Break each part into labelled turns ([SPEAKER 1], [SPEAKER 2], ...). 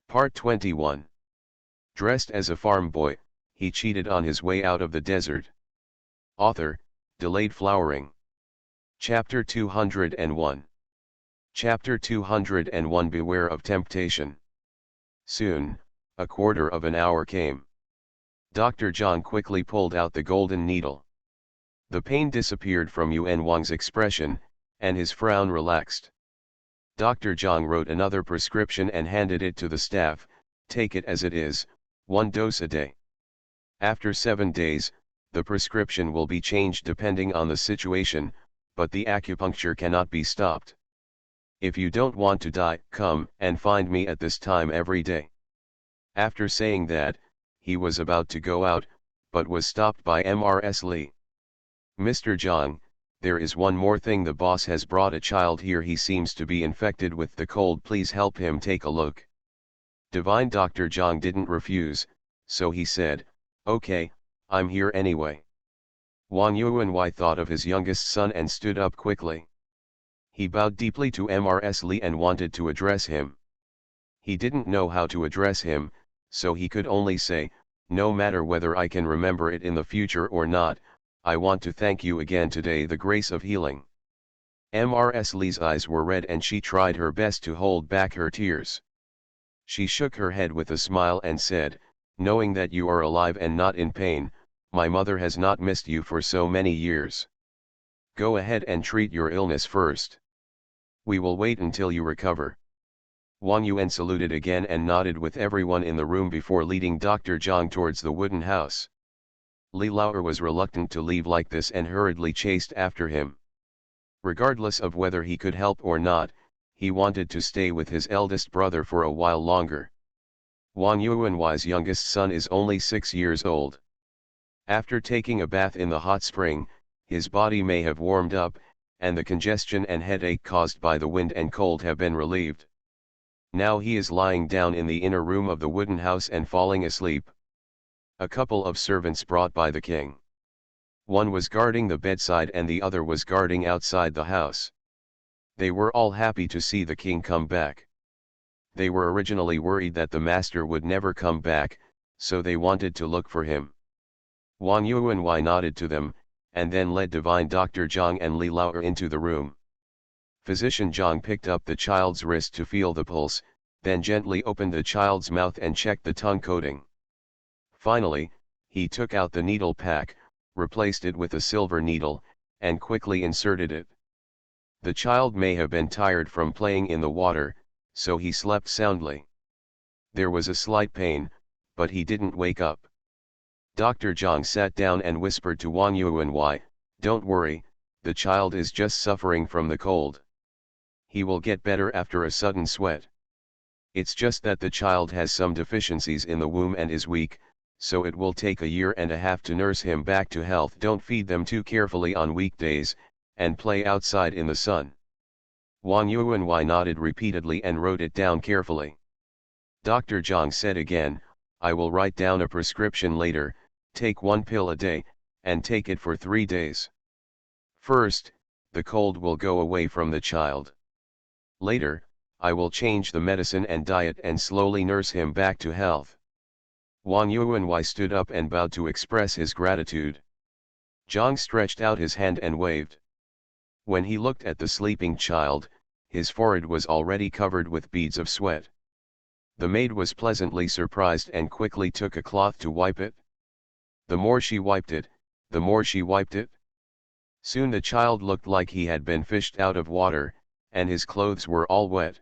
[SPEAKER 1] Part 21. Dressed as a farm boy, he cheated on his way out of the desert. Author, Delayed Flowering. Chapter 201. Chapter 201. Beware of temptation. Soon, a quarter of an hour came. Dr. Zhang quickly pulled out the golden needle. The pain disappeared from Yuan Wang's expression, and his frown relaxed. Dr. Zhang wrote another prescription and handed it to the staff. Take it as it is, 1 dose a day. After 7 days, the prescription will be changed depending on the situation, but the acupuncture cannot be stopped. If you don't want to die, come and find me at this time every day. After saying that, he was about to go out, but was stopped by Mrs. Li. Mr. Zhang, there is one more thing. The boss has brought a child here. He seems to be infected with the cold. Please help him take a look. Divine Dr. Zhang didn't refuse, so he said, okay, I'm here anyway. Wang Yuanwei thought of his youngest son and stood up quickly. He bowed deeply to Mrs. Li and wanted to address him. He didn't know how to address him, so he could only say, no matter whether I can remember it in the future or not, I want to thank you again today. The grace of healing. Mrs. Li's eyes were red and she tried her best to hold back her tears. She shook her head with a smile and said, knowing that you are alive and not in pain, my mother has not missed you for so many years. Go ahead and treat your illness first. We will wait until you recover. Wang Yuan saluted again and nodded with everyone in the room before leading Dr. Zhang towards the wooden house. Li Laoer was reluctant to leave like this and hurriedly chased after him. Regardless of whether he could help or not, he wanted to stay with his eldest brother for a while longer. Wang Yuanwei's youngest son is only 6 years old. After taking a bath in the hot spring, his body may have warmed up, and the congestion and headache caused by the wind and cold have been relieved. Now he is lying down in the inner room of the wooden house and falling asleep. A couple of servants brought by the king. One was guarding the bedside and the other was guarding outside the house. They were all happy to see the king come back. They were originally worried that the master would never come back, so they wanted to look for him. Wang Yuanwei nodded to them, and then led Divine Dr. Zhang and Li Laoer into the room. Physician Zhang picked up the child's wrist to feel the pulse, then gently opened the child's mouth and checked the tongue coating. Finally, he took out the needle pack, replaced it with a silver needle, and quickly inserted it. The child may have been tired from playing in the water, so he slept soundly. There was a slight pain, but he didn't wake up. Dr. Zhang sat down and whispered to Wang Yuanwei, don't worry, the child is just suffering from the cold. He will get better after a sudden sweat. It's just that the child has some deficiencies in the womb and is weak, so it will take 1.5 years to nurse him back to health. Don't feed them too carefully on weekdays, and play outside in the sun. Wang Yuanwei nodded repeatedly and wrote it down carefully. Dr. Zhang said again, I will write down a prescription later. Take 1 pill a day, and take it for 3 days. First, the cold will go away from the child. Later, I will change the medicine and diet and slowly nurse him back to health. Wang Yuanwei stood up and bowed to express his gratitude. Zhang stretched out his hand and waved. When he looked at the sleeping child, his forehead was already covered with beads of sweat. The maid was pleasantly surprised and quickly took a cloth to wipe it. The more she wiped it, the more she wiped it. Soon the child looked like he had been fished out of water, and his clothes were all wet.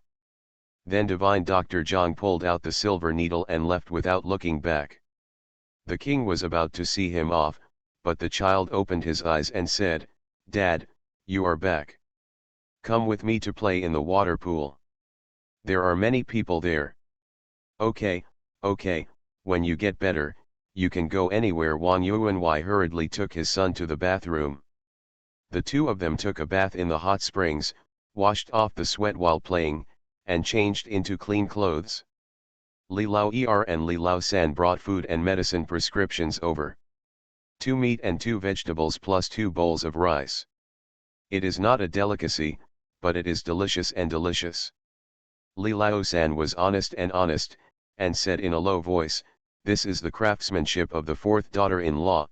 [SPEAKER 1] Then Divine Dr. Zhang pulled out the silver needle and left without looking back. The king was about to see him off, but the child opened his eyes and said, Dad, you are back. Come with me to play in the water pool. There are many people there. Okay, when you get better, you can go anywhere. Wang Yuanwei hurriedly took his son to the bathroom. The two of them took a bath in the hot springs, washed off the sweat while playing, and changed into clean clothes. Li Laoer and Li Laosan brought food and medicine prescriptions over. 2 meat and 2 vegetables plus 2 bowls of rice. It is not a delicacy, but it is delicious and delicious. Li Laosan was honest, and said in a low voice, "This is the craftsmanship of the fourth daughter-in-law.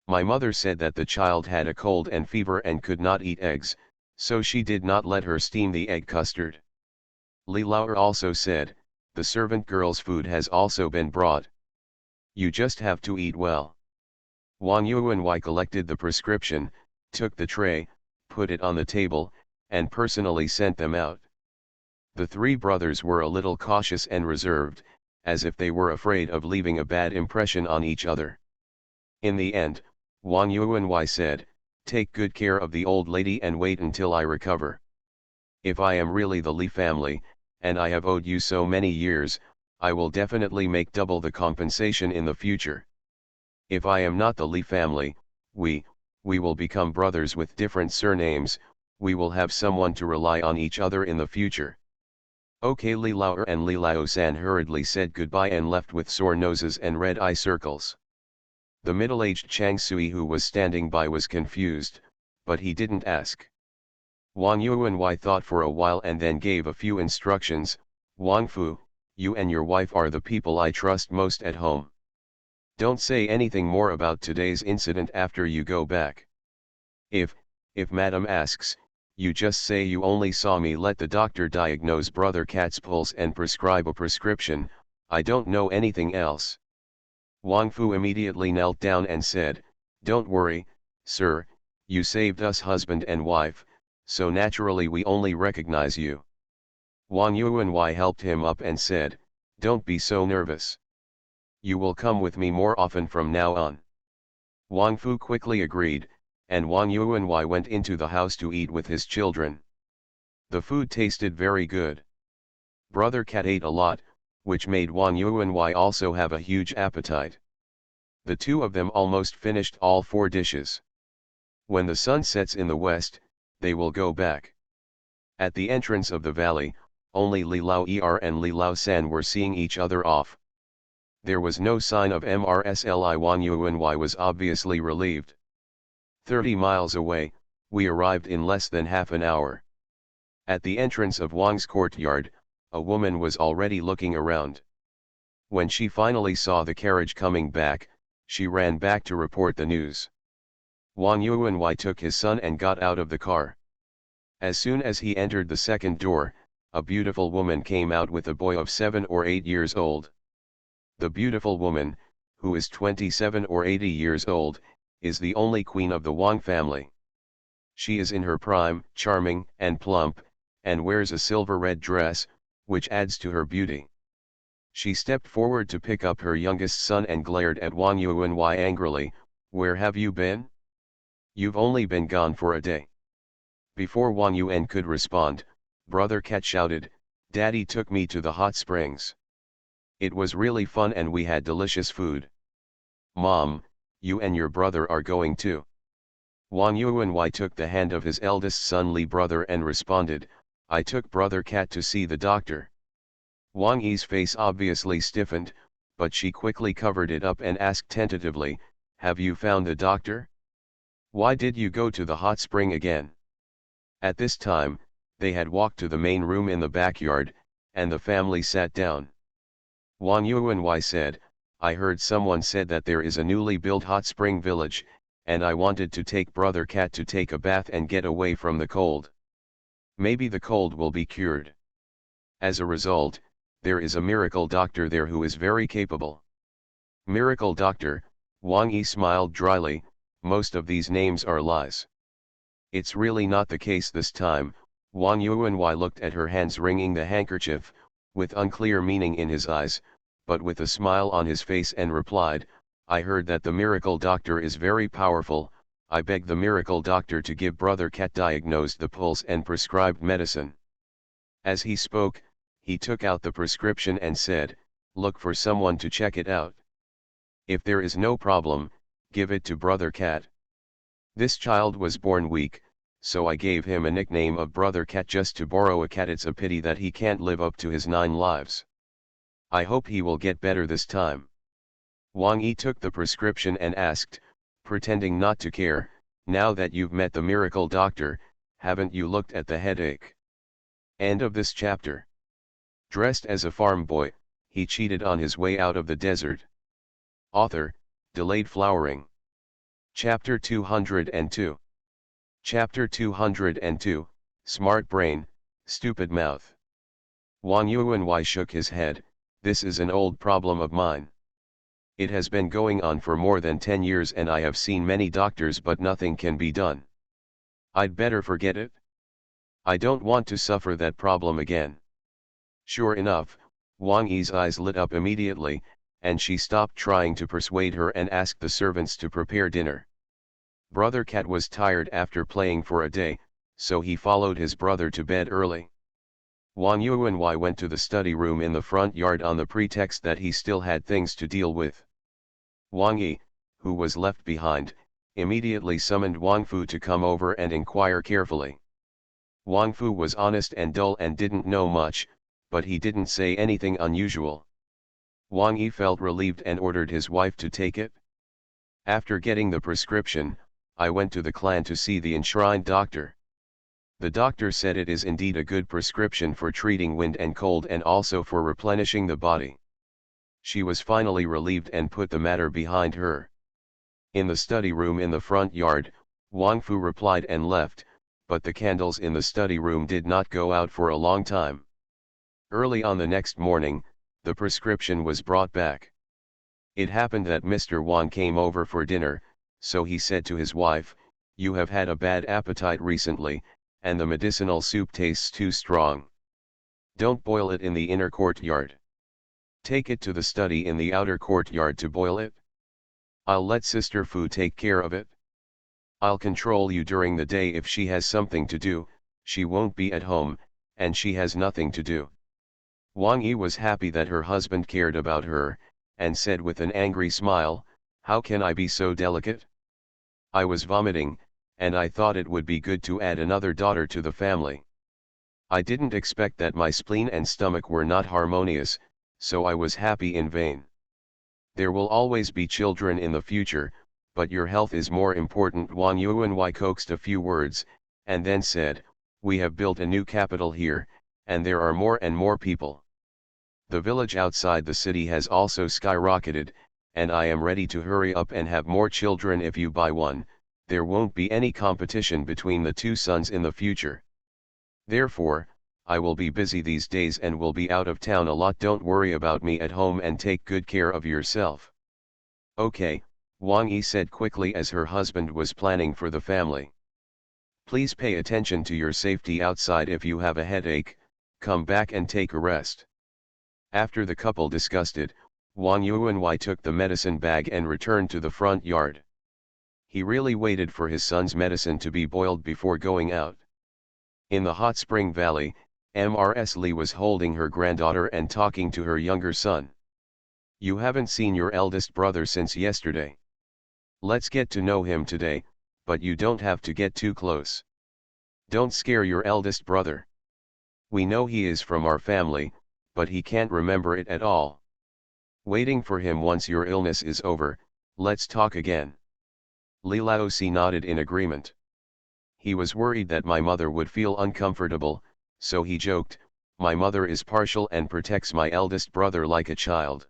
[SPEAKER 1] My mother said that the child had a cold and fever and could not eat eggs, so she did not let her steam the egg custard." Li Laoer also said, "The servant girl's food has also been brought. You just have to eat well." Wang Yuanwei collected the prescription, took the tray, put it on the table, and personally sent them out. The three brothers were a little cautious and reserved, as if they were afraid of leaving a bad impression on each other. In the end, Wang Yuanwei said, "Take good care of the old lady and wait until I recover. If I am really the Li family, and I have owed you so many years, I will definitely make double the compensation in the future. If I am not the Li family, we will become brothers with different surnames, we will have someone to rely on each other in the future." Okay, Li Laoer and Li Lao-san hurriedly said goodbye and left with sore noses and red eye circles. The middle-aged Chang Sui who was standing by was confused, but he didn't ask. Wang Yuanwei thought for a while and then gave a few instructions. "Wang Fu, you and your wife are the people I trust most at home. Don't say anything more about today's incident after you go back. If Madam asks, you just say you only saw me let the doctor diagnose Brother Cat's pulse and prescribe a prescription, I don't know anything else." Wang Fu immediately knelt down and said, "Don't worry, sir, you saved us husband and wife, so naturally we only recognize you." Wang Yuanwei helped him up and said, "Don't be so nervous. You will come with me more often from now on." Wang Fu quickly agreed, and Wang Yuanwei went into the house to eat with his children. The food tasted very good. Brother Cat ate a lot, which made Wang Yuanwei also have a huge appetite. The two of them almost finished all 4 dishes. When the sun sets in the west, they will go back. At the entrance of the valley, only Li Laoer and Li Lao-san were seeing each other off. There was no sign of MRSLI. Wang Yuanwei was obviously relieved. 30 miles away, we arrived in less than half an hour. At the entrance of Wang's courtyard, a woman was already looking around. When she finally saw the carriage coming back, she ran back to report the news. Wang Yuanwei took his son and got out of the car. As soon as he entered the second door, a beautiful woman came out with a boy of 7 or 8 years old. The beautiful woman, who is 27 or 80 years old, is the only queen of the Wang family. She is in her prime, charming and plump, and wears a silver-red dress, which adds to her beauty. She stepped forward to pick up her youngest son and glared at Wang Yuanwei angrily, "Where have you been? You've only been gone for a day." Before Wang Yuan could respond, Brother Cat shouted, "Daddy took me to the hot springs. It was really fun and we had delicious food. Mom, you and your brother are going too." Wang Yuanwei took the hand of his eldest son Li brother and responded, "I took Brother Cat to see the doctor." Wang Yi's face obviously stiffened, but she quickly covered it up and asked tentatively, "Have you found the doctor? Why did you go to the hot spring again?" At this time, they had walked to the main room in the backyard, and the family sat down. Wang Yuanwei said, "I heard someone said that there is a newly built hot spring village, and I wanted to take Brother Cat to take a bath and get away from the cold. Maybe the cold will be cured. As a result, there is a miracle doctor there who is very capable." Miracle doctor, Wang Yi smiled dryly, "Most of these names are lies." "It's really not the case this time." Wang Yuanwei looked at her hands wringing the handkerchief, with unclear meaning in his eyes, but with a smile on his face and replied, "I heard that the miracle doctor is very powerful. I begged the miracle doctor to give Brother Cat diagnosed the pulse and prescribed medicine." As he spoke, he took out the prescription and said, "Look for someone to check it out. If there is no problem, give it to Brother Cat. This child was born weak, so I gave him a nickname of Brother Cat just to borrow a cat. It's a pity that he can't live up to his 9 lives. I hope he will get better this time." Wang Yi took the prescription and asked, pretending not to care, "Now that you've met the miracle doctor, haven't you looked at the headache?" End of this chapter. Dressed as a farm boy, he cheated on his way out of the desert. Author, delayed flowering. Chapter 202. Chapter 202, Smart Brain, Stupid Mouth. Wang Yuanwei shook his head. This is an old problem of mine. It has been going on for more than 10 years and I have seen many doctors but nothing can be done. I'd better forget it. I don't want to suffer that problem again. Sure enough, Wang Yi's eyes lit up immediately, and she stopped trying to persuade her and asked the servants to prepare dinner. Brother Cat was tired after playing for a day, so he followed his brother to bed early. Wang Yuanwei went to the study room in the front yard on the pretext that he still had things to deal with. Wang Yi, who was left behind, immediately summoned Wang Fu to come over and inquire carefully. Wang Fu was honest and dull and didn't know much, but he didn't say anything unusual. Wang Yi felt relieved and ordered his wife to take it. After getting the prescription, I went to the clan to see the enshrined doctor. The doctor said it is indeed a good prescription for treating wind and cold and also for replenishing the body. She was finally relieved and put the matter behind her. In the study room in the front yard, Wang Fu replied and left, but the candles in the study room did not go out for a long time. Early on the next morning, the prescription was brought back. It happened that Mr. Wang came over for dinner, so he said to his wife, "You have had a bad appetite recently, and the medicinal soup tastes too strong. Don't boil it in the inner courtyard. Take it to the study in the outer courtyard to boil it. I'll let Sister Fu take care of it. I'll control you during the day if she has something to do, she won't be at home, and she has nothing to do." Wang Yi was happy that her husband cared about her, and said with an angry smile, "How can I be so delicate? I was vomiting, and I thought it would be good to add another daughter to the family. I didn't expect that my spleen and stomach were not harmonious, so I was happy in vain. There will always be children in the future, but your health is more important." Wang Yuanwei coaxed a few words, and then said, "We have built a new capital here, and there are more and more people. The village outside the city has also skyrocketed, and I am ready to hurry up and have more children. If you buy one, there won't be any competition between the two sons in the future. Therefore, I will be busy these days and will be out of town a lot. Don't worry about me at home and take good care of yourself." "Okay," Wang Yi said quickly as her husband was planning for the family. "Please pay attention to your safety outside. If you have a headache, come back and take a rest." After the couple discussed it, Wang Yuanwei took the medicine bag and returned to the front yard. He really waited for his son's medicine to be boiled before going out. In the hot spring valley, Mrs. Li was holding her granddaughter and talking to her younger son. "You haven't seen your eldest brother since yesterday. Let's get to know him today, but you don't have to get too close. Don't scare your eldest brother. We know he is from our family, but he can't remember it at all. Waiting for him once your illness is over, let's talk again." Li Laosi nodded in agreement. He was worried that my mother would feel uncomfortable, so he joked, "My mother is partial and protects my eldest brother like a child.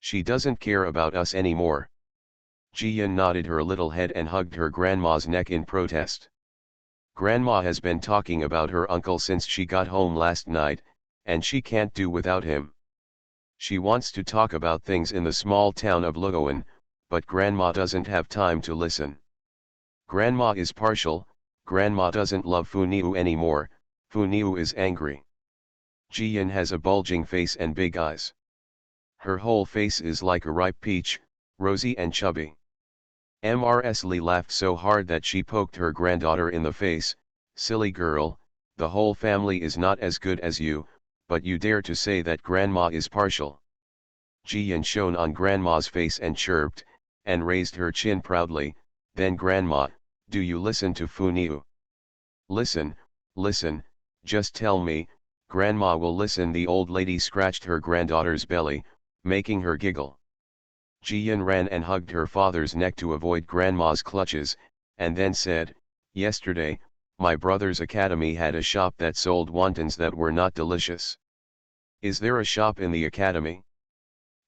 [SPEAKER 1] She doesn't care about us anymore." Jiyan nodded her little head and hugged her grandma's neck in protest. "Grandma has been talking about her uncle since she got home last night, and she can't do without him. She wants to talk about things in the small town of Luoan, but Grandma doesn't have time to listen. Grandma is partial, Grandma doesn't love Fu Niu anymore, Fu Niu is angry. Jiyan has a bulging face and big eyes. Her whole face is like a ripe peach, rosy and chubby." Mrs. Li laughed so hard that she poked her granddaughter in the face. "Silly girl, the whole family is not as good as you, but you dare to say that Grandma is partial." Jiyan shone on Grandma's face and chirped, and raised her chin proudly, "Then Grandma, do you listen to Fu Niu?" "Listen, listen, just tell me." "Grandma will listen." The old lady scratched her granddaughter's belly, making her giggle. Jiyan ran and hugged her father's neck to avoid Grandma's clutches, and then said, "Yesterday, my brother's academy had a shop that sold wontons that were not delicious. Is there a shop in the academy?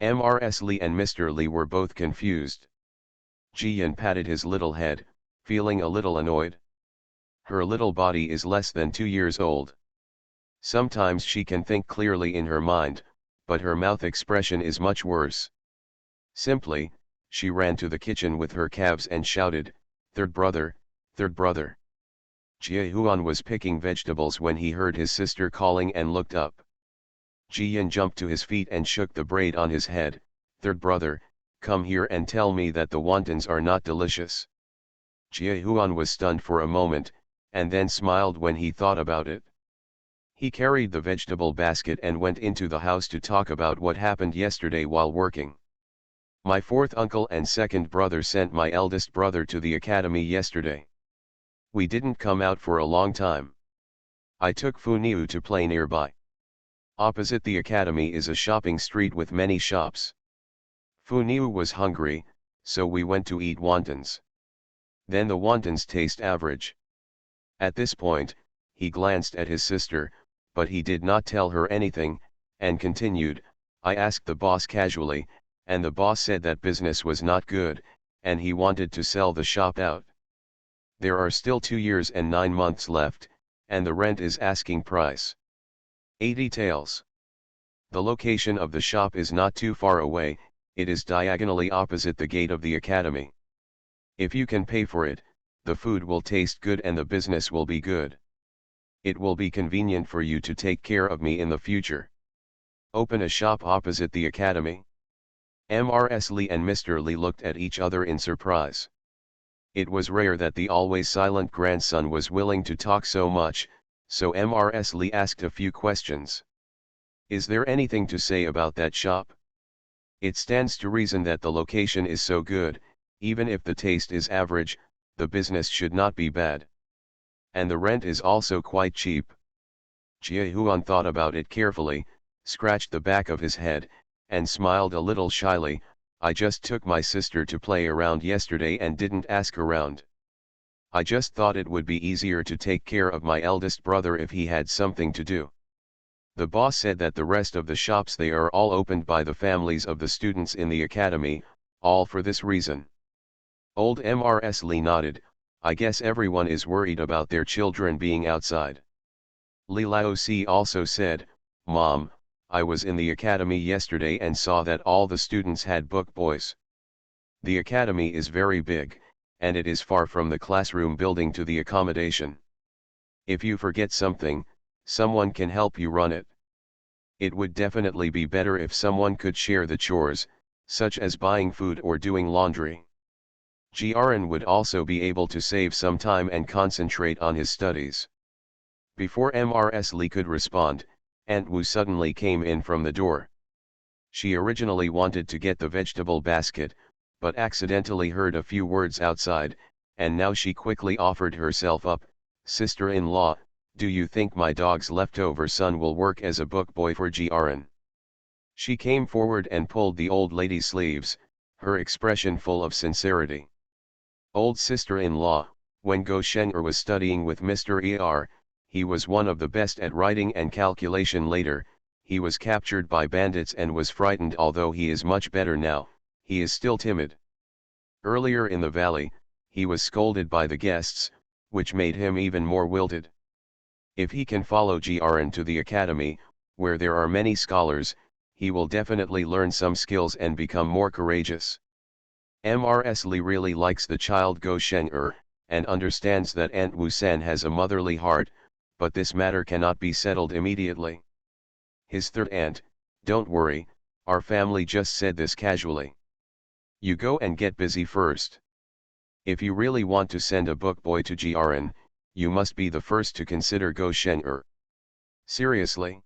[SPEAKER 1] Mrs. Lee and Mr. Lee were both confused. Jian patted his little head, feeling a little annoyed. Her little body is less than 2 years old. Sometimes she can think clearly in her mind, but her mouth expression is much worse. Simply, she ran to the kitchen with her calves and shouted, "Third brother, third brother." Jie Huan was picking vegetables when he heard his sister calling and looked up. Jian jumped to his feet and shook the braid on his head. "Third brother, come here and tell me that the wontons are not delicious." Jie Huan was stunned for a moment, and then smiled when he thought about it. He carried the vegetable basket and went into the house to talk about what happened yesterday while working. "My fourth uncle and second brother sent my eldest brother to the academy yesterday. We didn't come out for a long time. I took Funiu to play nearby. Opposite the academy is a shopping street with many shops. Funiu was hungry, so we went to eat wontons. Then the wontons taste average." At this point, he glanced at his sister, but he did not tell her anything, and continued, "I asked the boss casually, and the boss said that business was not good, and he wanted to sell the shop out. There are still 2 years and 9 months left, and the rent is asking price. 80 taels. The location of the shop is not too far away, it is diagonally opposite the gate of the academy. If you can pay for it, the food will taste good and the business will be good. It will be convenient for you to take care of me in the future. Open a shop opposite the academy." Mrs. Lee and Mr. Lee looked at each other in surprise. It was rare that the always silent grandson was willing to talk so much, so Mrs. Lee asked a few questions. "Is there anything to say about that shop? It stands to reason that the location is so good, even if the taste is average, the business should not be bad. And the rent is also quite cheap." Jie Huan thought about it carefully, scratched the back of his head, and smiled a little shyly. "I just took my sister to play around yesterday and didn't ask around. I just thought it would be easier to take care of my eldest brother if he had something to do. The boss said that the rest of the shops they are all opened by the families of the students in the academy, all for this reason." Old Mrs. Lee nodded. "I guess everyone is worried about their children being outside." Li Laozi also said, "Mom, I was in the academy yesterday and saw that all the students had book boys. The academy is very big, and it is far from the classroom building to the accommodation. If you forget something, someone can help you run it. It would definitely be better if someone could share the chores, such as buying food or doing laundry. Jiren would also be able to save some time and concentrate on his studies." Before Mrs. Lee could respond, Aunt Wu suddenly came in from the door. She originally wanted to get the vegetable basket, but accidentally heard a few words outside, and now she quickly offered herself up. "Sister-in-law, do you think my dog's leftover son will work as a book boy for Jiren?" She came forward and pulled the old lady's sleeves, her expression full of sincerity. "Old sister-in-law, when Go Shenger was studying with Mr. Er, he was one of the best at writing and calculation. Later, he was captured by bandits and was frightened. Although he is much better now, he is still timid. Earlier in the valley, he was scolded by the guests, which made him even more wilted. If he can follow Jiren to the academy, where there are many scholars, he will definitely learn some skills and become more courageous." Mrs. Lee really likes the child Go Shenger, and understands that Aunt Wu San has a motherly heart, but this matter cannot be settled immediately. His third aunt, "Don't worry, our family just said this casually. You go and get busy first. If you really want to send a book boy to Jiren, you must be the first to consider Go Shenger." "Seriously?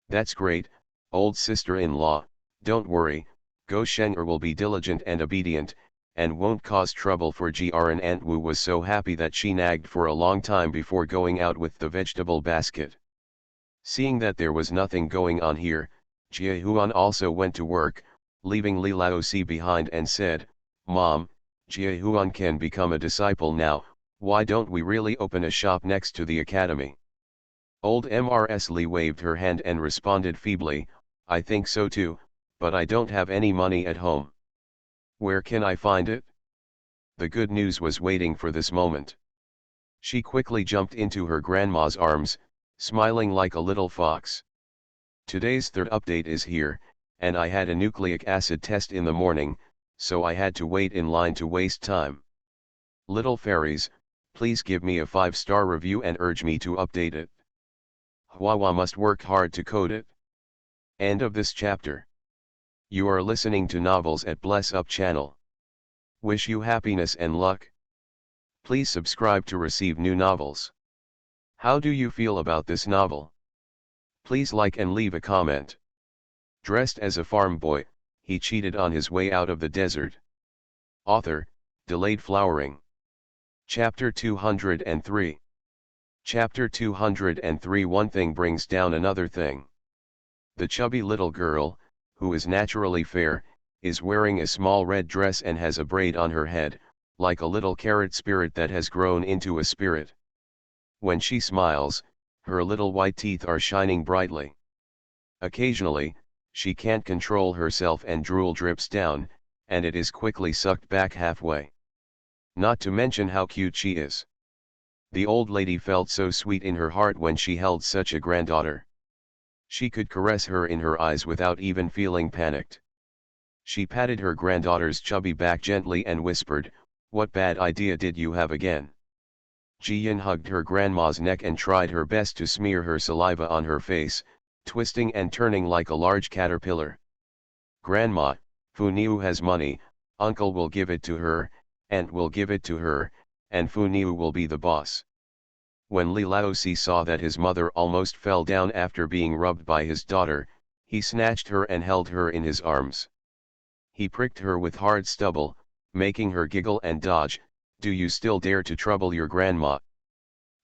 [SPEAKER 1] That's great, old sister-in-law, don't worry, Go Shenger will be diligent and obedient, and won't cause trouble for Jiren." Aunt Wu was so happy that she nagged for a long time before going out with the vegetable basket. Seeing that there was nothing going on here, Jie Huan also went to work, leaving Li Laozi behind, and said, "Mom, Jie Huan can become a disciple now. Why don't we really open a shop next to the academy? Old Mrs. Lee waved her hand and responded feebly, I think so too, but I don't have any money at home. Where can I find it? The good news was waiting for this moment. She quickly jumped into her grandma's arms, smiling like a little fox. Today's third update is here, and I had a nucleic acid test in the morning, so I had to wait in line to waste time. Little fairies, please give me a 5-star review and urge me to update it. Huahua must work hard to code it. End of this chapter. You are listening to Novels at Bless Up channel. Wish you happiness and luck. Please subscribe to receive new novels. How do you feel about this novel? Please like and leave a comment. Dressed as a farm boy, he cheated on his way out of the desert. Author, Delayed Flowering. Chapter 203. Chapter 203. One thing brings down another thing. The chubby little girl, who is naturally fair, is wearing a small red dress and has a braid on her head, like a little carrot spirit that has grown into a spirit. When she smiles, her little white teeth are shining brightly. Occasionally, she can't control herself and drool drips down, and it is quickly sucked back halfway. Not to mention how cute she is. The old lady felt so sweet in her heart when she held such a granddaughter. She could caress her in her eyes without even feeling panicked. She patted her granddaughter's chubby back gently and whispered, "What bad idea did you have again?" Jiyan hugged her grandma's neck and tried her best to smear her saliva on her face, twisting and turning like a large caterpillar. "Grandma, Funiu has money, uncle will give it to her, aunt will give it to her, and Funiu will be the boss." When Li Laosi saw that his mother almost fell down after being rubbed by his daughter, he snatched her and held her in his arms. He pricked her with hard stubble, making her giggle and dodge. "Do you still dare to trouble your grandma?"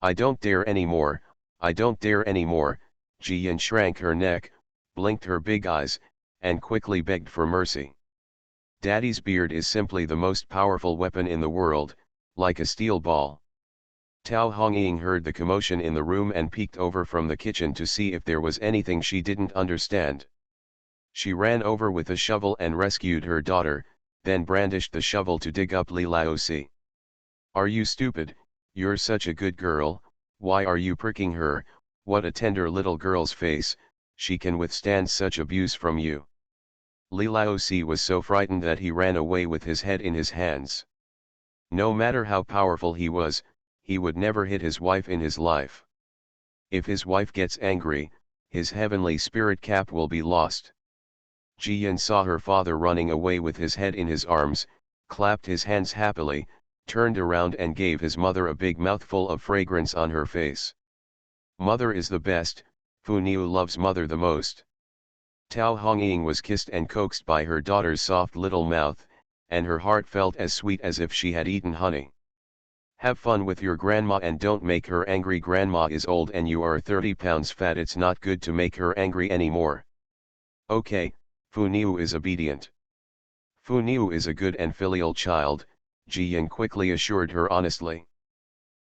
[SPEAKER 1] "I don't dare anymore, I don't dare anymore." Jiyan shrank her neck, blinked her big eyes, and quickly begged for mercy. Daddy's beard is simply the most powerful weapon in the world, like a steel ball. Tao Hongying heard the commotion in the room and peeked over from the kitchen to see if there was anything she didn't understand. She ran over with a shovel and rescued her daughter, then brandished the shovel to dig up Li Laosi. "Are you stupid? You're such a good girl, why are you pricking her? What a tender little girl's face, she can withstand such abuse from you." Li Laosi was so frightened that he ran away with his head in his hands. No matter how powerful he was, he would never hit his wife in his life. If his wife gets angry, his heavenly spirit cap will be lost. Jiyan saw her father running away with his head in his arms, clapped his hands happily, turned around and gave his mother a big mouthful of fragrance on her face. "Mother is the best, Funiu loves mother the most." Tao Hongying was kissed and coaxed by her daughter's soft little mouth, and her heart felt as sweet as if she had eaten honey. "Have fun with your grandma and don't make her angry. Grandma is old and you are 30 pounds fat. It's not good to make her angry anymore." "Okay, Funiu is obedient." "Funiu is a good and filial child," Jiyan quickly assured her honestly.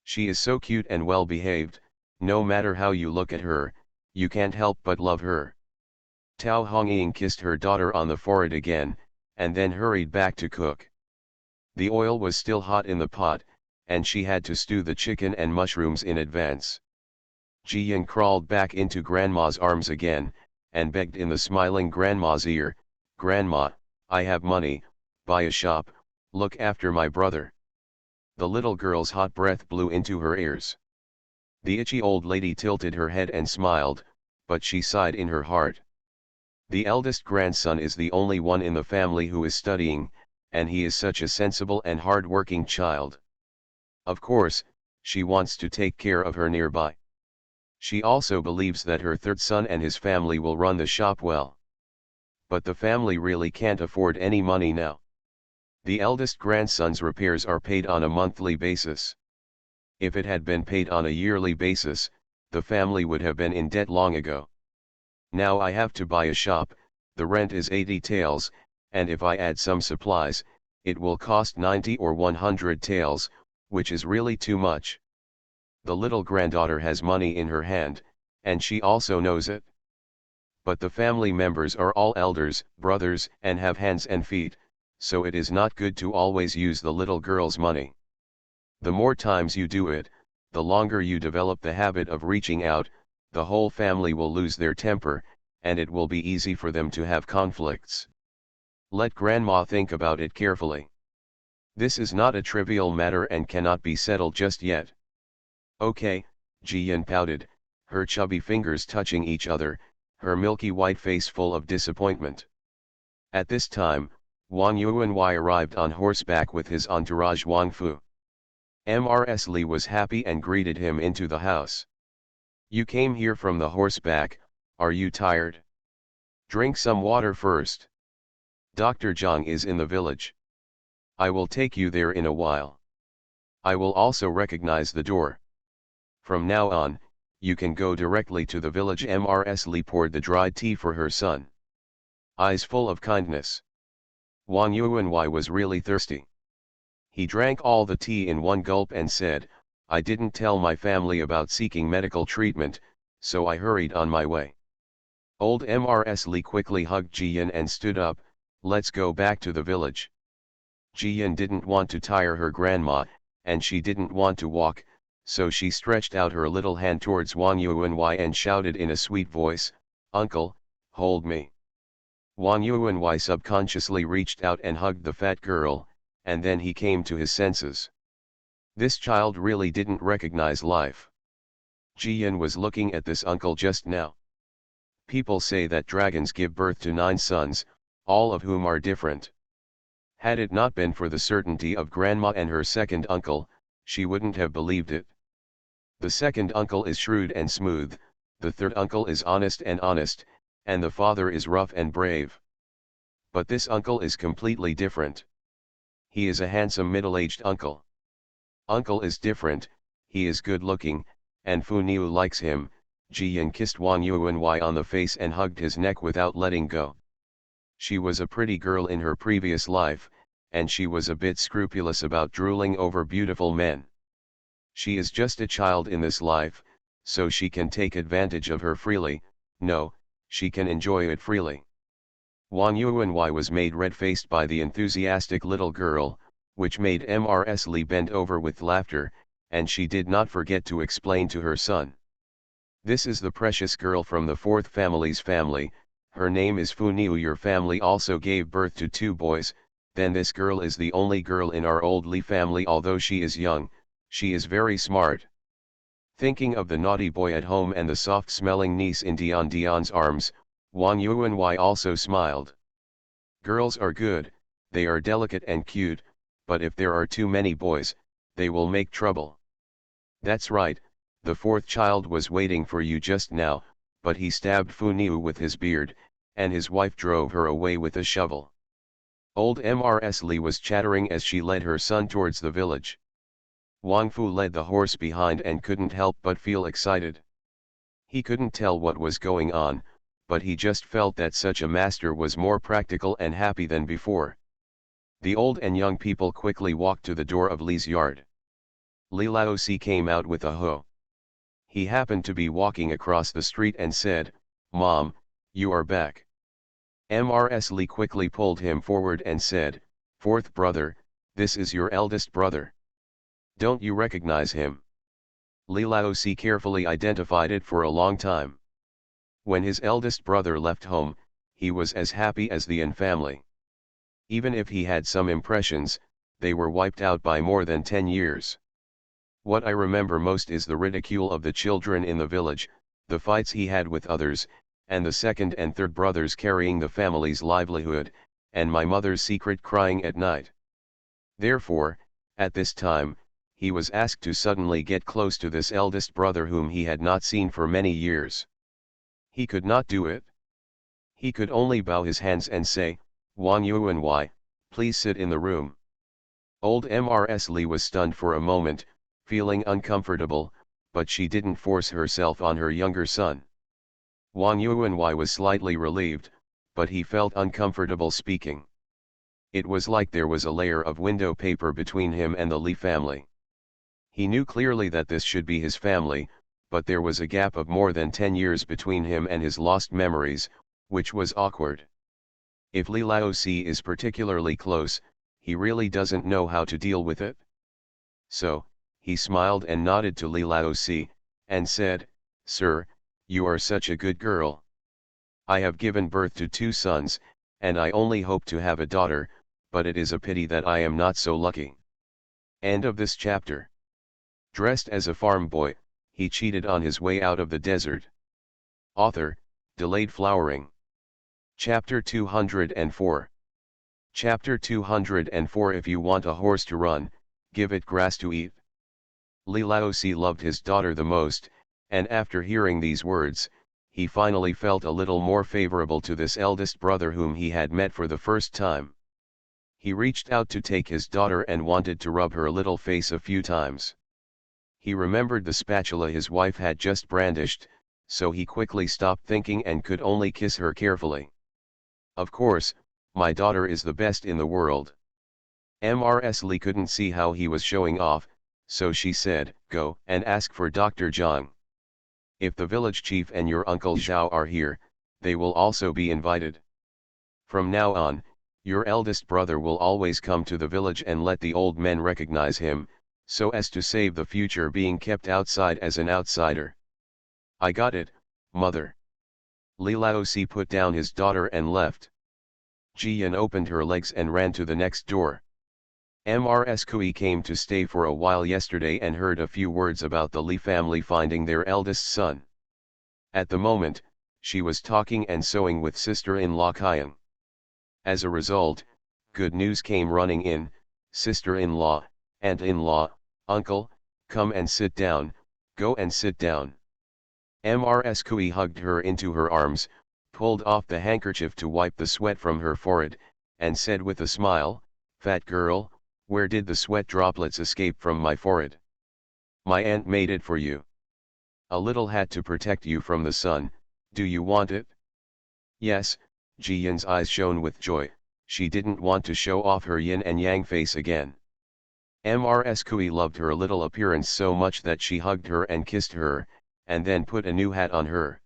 [SPEAKER 1] "She is so cute and well behaved, no matter how you look at her, you can't help but love her." Tao Hongying kissed her daughter on the forehead again, and then hurried back to cook. The oil was still hot in the pot, and she had to stew the chicken and mushrooms in advance. Jiyan crawled back into Grandma's arms again, and begged in the smiling Grandma's ear, "Grandma, I have money, buy a shop, look after my brother." The little girl's hot breath blew into her ears. The itchy old lady tilted her head and smiled, but she sighed in her heart. The eldest grandson is the only one in the family who is studying, and he is such a sensible and hard-working child. Of course, she wants to take care of her nearby. She also believes that her third son and his family will run the shop well. But the family really can't afford any money now. The eldest grandson's repairs are paid on a monthly basis. If it had been paid on a yearly basis, the family would have been in debt long ago. Now I have to buy a shop, the rent is 80 taels, and if I add some supplies, it will cost 90 or 100 taels, which is really too much. The little granddaughter has money in her hand, and she also knows it. But the family members are all elders, brothers, and have hands and feet, so it is not good to always use the little girl's money. The more times you do it, the longer you develop the habit of reaching out, the whole family will lose their temper, and it will be easy for them to have conflicts. Let grandma think about it carefully. This is not a trivial matter and cannot be settled just yet. Okay, Ji-Yin pouted, her chubby fingers touching each other, her milky white face full of disappointment. At this time, Wang Yuanwei arrived on horseback with his entourage Wang Fu. Mrs. Li was happy and greeted him into the house. You came here from the horseback, are you tired? Drink some water first. Dr. Zhang is in the village. I will take you there in a while. I will also recognize the door. From now on, you can go directly to the village. Mrs. Li poured the dried tea for her son. Eyes full of kindness. Wang Yuanwei was really thirsty. He drank all the tea in one gulp and said, I didn't tell my family about seeking medical treatment, so I hurried on my way. Old Mrs. Li quickly hugged Ji-Yin and stood up, let's go back to the village. Ji-Yin didn't want to tire her grandma, and she didn't want to walk, so she stretched out her little hand towards Wang Yuanwei and shouted in a sweet voice, Uncle, hold me. Wang Yuanwei subconsciously reached out and hugged the fat girl, and then he came to his senses. This child really didn't recognize life. Ji-Yin was looking at this uncle just now. People say that dragons give birth to 9 sons, all of whom are different. Had it not been for the certainty of grandma and her second uncle, she wouldn't have believed it. The second uncle is shrewd and smooth, the third uncle is honest, and the father is rough and brave. But this uncle is completely different. He is a handsome middle-aged uncle. Uncle is different, he is good-looking, and Fu Niu likes him. Ji-Yin kissed Wang Yuanwei on the face and hugged his neck without letting go. She was a pretty girl in her previous life, and she was a bit scrupulous about drooling over beautiful men. She is just a child in this life, so she can take advantage of her freely, no, she can enjoy it freely. Wang Yuanwei was made red-faced by the enthusiastic little girl, which made Mrs. Li bend over with laughter, and she did not forget to explain to her son. This is the precious girl from the 4th family's family, her name is Fu Niu. Your family also gave birth to 2 boys, then this girl is the only girl in our old Li family. Although she is young, she is very smart. Thinking of the naughty boy at home and the soft-smelling niece in Dion's arms, Wang Yuanwei also smiled. Girls are good, they are delicate and cute, but if there are too many boys, they will make trouble. That's right, the 4th child was waiting for you just now, but he stabbed Fu Niu with his beard, and his wife drove her away with a shovel. Old Mrs. Li was chattering as she led her son towards the village. Wang Fu led the horse behind and couldn't help but feel excited. He couldn't tell what was going on, but he just felt that such a master was more practical and happy than before. The old and young people quickly walked to the door of Li's yard. Li Laosi came out with a hoe. He happened to be walking across the street and said, Mom, you are back. Mrs. Li quickly pulled him forward and said, 4th brother, this is your eldest brother. Don't you recognize him? Li Laosi carefully identified it for a long time. When his eldest brother left home, he was as happy as the Yin family. Even if he had some impressions, they were wiped out by more than 10 years. What I remember most is the ridicule of the children in the village, the fights he had with others, and the second and third brothers carrying the family's livelihood, and my mother's secret crying at night. Therefore, at this time, he was asked to suddenly get close to this eldest brother whom he had not seen for many years. He could not do it. He could only bow his hands and say, Wang Yuanwei, please sit in the room. Old Mrs. Li was stunned for a moment, feeling uncomfortable, but she didn't force herself on her younger son. Wang Yuanwei was slightly relieved, but he felt uncomfortable speaking. It was like there was a layer of window paper between him and the Li family. He knew clearly that this should be his family, but there was a gap of more than 10 years between him and his lost memories, which was awkward. If Li Laozi is particularly close, he really doesn't know how to deal with it. So, he smiled and nodded to Li Laozi, and said, "Sir, you are such a good girl. I have given birth to 2 sons, and I only hope to have a daughter, but it is a pity that I am not so lucky." End of this chapter. Dressed as a farm boy, he cheated on his way out of the desert. Author, Delayed Flowering. Chapter 204. Chapter 204. If you want a horse to run, give it grass to eat. Li Laozi loved his daughter the most, and after hearing these words, he finally felt a little more favorable to this eldest brother whom he had met for the first time. He reached out to take his daughter and wanted to rub her little face a few times. He remembered the spatula his wife had just brandished, so he quickly stopped thinking and could only kiss her carefully. "Of course, my daughter is the best in the world." Mrs. Li couldn't see how he was showing off, so she said, "Go and ask for Dr. Zhang. If the village chief and your uncle Zhao are here, they will also be invited. From now on, your eldest brother will always come to the village and let the old men recognize him, so as to save the future being kept outside as an outsider." "I got it, mother." Li Laozi put down his daughter and left. Jiyan opened her legs and ran to the next door. Mrs. Kui came to stay for a while yesterday and heard a few words about the Li family finding their eldest son. At the moment, she was talking and sewing with sister-in-law Qian. As a result, good news came running in: "Sister-in-law, aunt-in-law, uncle, come and sit down, go and sit down." Mrs. Kui hugged her into her arms, pulled off the handkerchief to wipe the sweat from her forehead, and said with a smile, "Fat girl, where did the sweat droplets escape from my forehead? My aunt made it for you. A little hat to protect you from the sun, do you want it?" Yes, Jiyan's eyes shone with joy. She didn't want to show off her yin and yang face again. Mrs. Kui loved her little appearance so much that she hugged her and kissed her, and then put a new hat on her.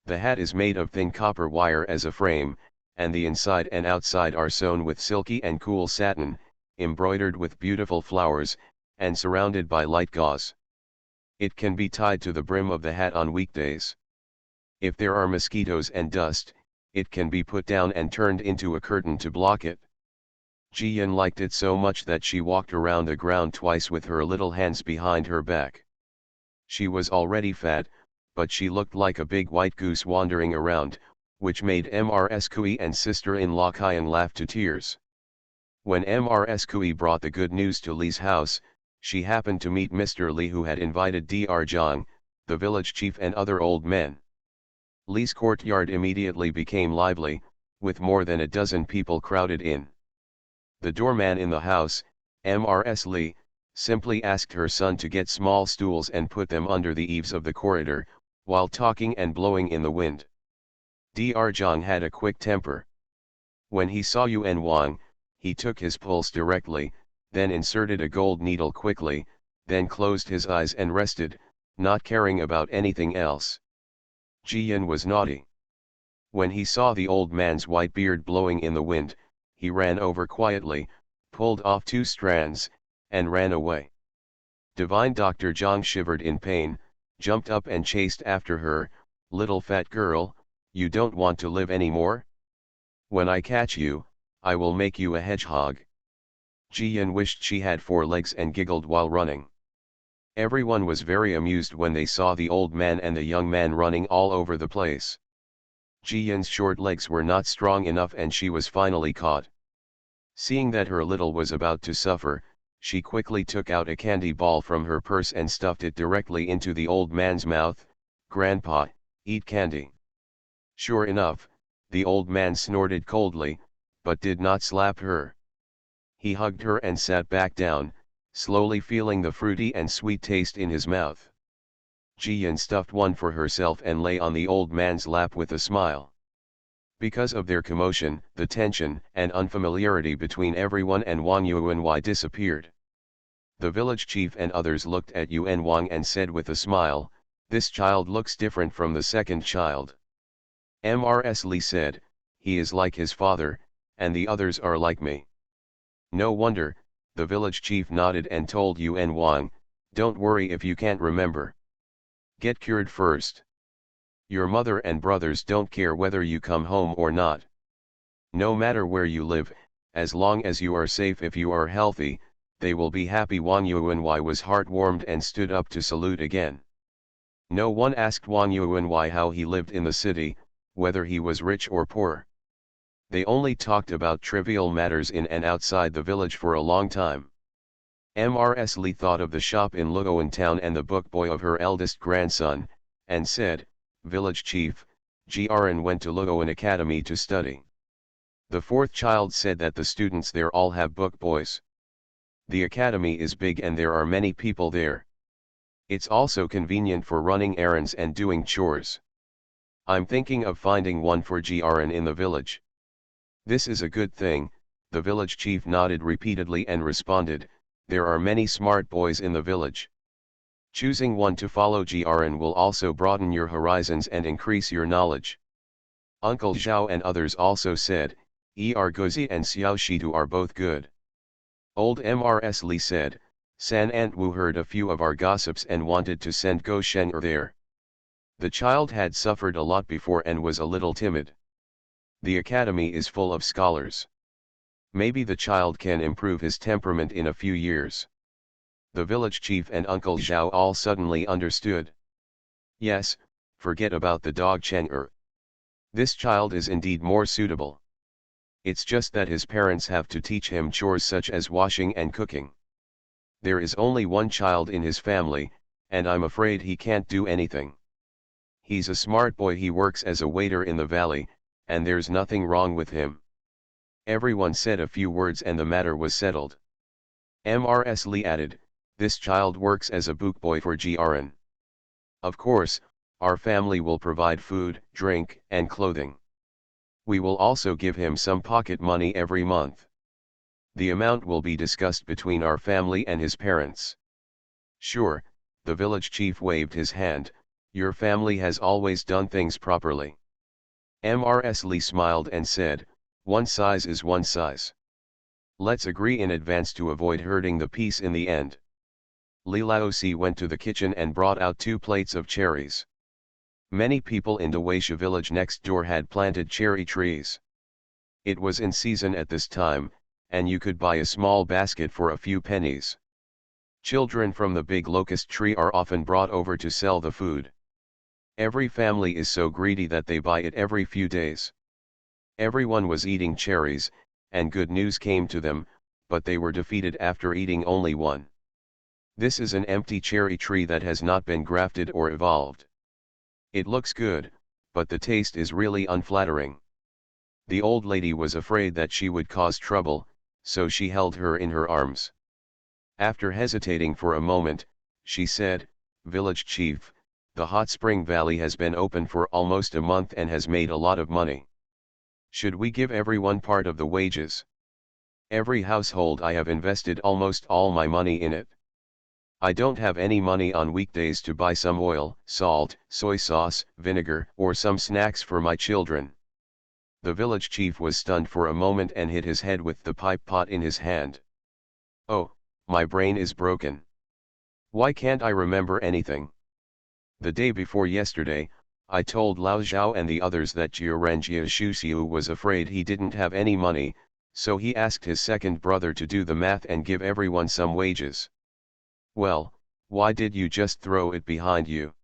[SPEAKER 1] The hat is made of thin copper wire as a frame, and the inside and outside are sewn with silky and cool satin, embroidered with beautiful flowers, and surrounded by light gauze. It can be tied to the brim of the hat on weekdays. If there are mosquitoes and dust, it can be put down and turned into a curtain to block it. Jiyan liked it so much that she walked around the ground twice with her little hands behind her back. She was already fat, but she looked like a big white goose wandering around, which made Mrs. Kui and sister-in-law Qian laugh to tears. When Mrs. Kui brought the good news to Li's house, she happened to meet Mr. Li, who had invited Dr. Zhang, the village chief, and other old men. Li's courtyard immediately became lively, with more than a dozen people crowded in. The doorman in the house, Mrs. Li, simply asked her son to get small stools and put them under the eaves of the corridor, while talking and blowing in the wind. Dr. Zhang had a quick temper. When he saw Yuan Wang, he took his pulse directly, then inserted a gold needle quickly, then closed his eyes and rested, not caring about anything else. Jiyan was naughty. When he saw the old man's white beard blowing in the wind, he ran over quietly, pulled off 2 strands, and ran away. Divine Dr. Zhang shivered in pain, jumped up and chased after her. "Little fat girl, you don't want to live anymore? When I catch you, I will make you a hedgehog." Jiyan wished she had 4 legs and giggled while running. Everyone was very amused when they saw the old man and the young man running all over the place. Jiyan's short legs were not strong enough and she was finally caught. Seeing that her little was about to suffer, she quickly took out a candy ball from her purse and stuffed it directly into the old man's mouth. "Grandpa, eat candy." Sure enough, the old man snorted coldly, but did not slap her. He hugged her and sat back down, slowly feeling the fruity and sweet taste in his mouth. Jiyan stuffed one for herself and lay on the old man's lap with a smile. Because of their commotion, the tension and unfamiliarity between everyone and Wang Yuanwei disappeared. The village chief and others looked at Yuan Wang and said with a smile, This child looks different from the second child. Mrs. Lee said, he is like his father, and the others are like me. No wonder, the village chief nodded and told Yuan Wang, don't worry if you can't remember. Get cured first. Your mother and brothers don't care whether you come home or not. No matter where you live, as long as you are safe, if you are healthy, they will be happy. Wang Yuanwei was heart-warmed and stood up to salute again. No one asked Wang Yuanwei how he lived in the city, whether he was rich or poor. They only talked about trivial matters in and outside the village for a long time. Mrs. Lee thought of the shop in Luoan town and the book boy of her eldest grandson, and said, Village chief, Grn went to Luoan Academy to study. The fourth child said that the students there all have book boys. The academy is big and there are many people there. It's also convenient for running errands and doing chores. I'm thinking of finding one for Grn in the village. This is a good thing, the village chief nodded repeatedly and responded, there are many smart boys in the village. Choosing one to follow Grn will also broaden your horizons and increase your knowledge. Uncle Zhao and others also said, Gozi and Xiao Shitu are both good. Old Mrs. Li said, San Ant Wu heard a few of our gossips and wanted to send Go Shenger there. The child had suffered a lot before and was a little timid. The academy is full of scholars. Maybe the child can improve his temperament in a few years. The village chief and Uncle Zhao all suddenly understood. Yes, forget about the dog Chenger. This child is indeed more suitable. It's just that his parents have to teach him chores such as washing and cooking. There is only one child in his family, and I'm afraid he can't do anything. He's a smart boy, he works as a waiter in the valley, and there's nothing wrong with him. Everyone said a few words and the matter was settled. Mrs. Lee added, this child works as a book boy for Grn. Of course, our family will provide food, drink, and clothing. We will also give him some pocket money every month. The amount will be discussed between our family and his parents. Sure, the village chief waved his hand, your family has always done things properly. Mrs. Lee smiled and said, one size is one size. Let's agree in advance to avoid hurting the peace in the end. Li Laosi went to the kitchen and brought out 2 plates of cherries. Many people in the Weisha village next door had planted cherry trees. It was in season at this time, and you could buy a small basket for a few pennies. Children from the big locust tree are often brought over to sell the food. Every family is so greedy that they buy it every few days. Everyone was eating cherries, and good news came to them, but they were defeated after eating only one. This is an empty cherry tree that has not been grafted or evolved. It looks good, but the taste is really unflattering. The old lady was afraid that she would cause trouble, so she held her in her arms. After hesitating for a moment, she said, Village chief, the hot spring valley has been open for almost a month and has made a lot of money. Should we give everyone part of the wages? Every household I have invested almost all my money in it. I don't have any money on weekdays to buy some oil, salt, soy sauce, vinegar, or some snacks for my children. The village chief was stunned for a moment and hit his head with the pipe pot in his hand. Oh, my brain is broken. Why can't I remember anything? The day before yesterday, I told Lao Zhao and the others that Jiurenjia Shuxiu was afraid he didn't have any money, so he asked his second brother to do the math and give everyone some wages. Well, why did you just throw it behind you?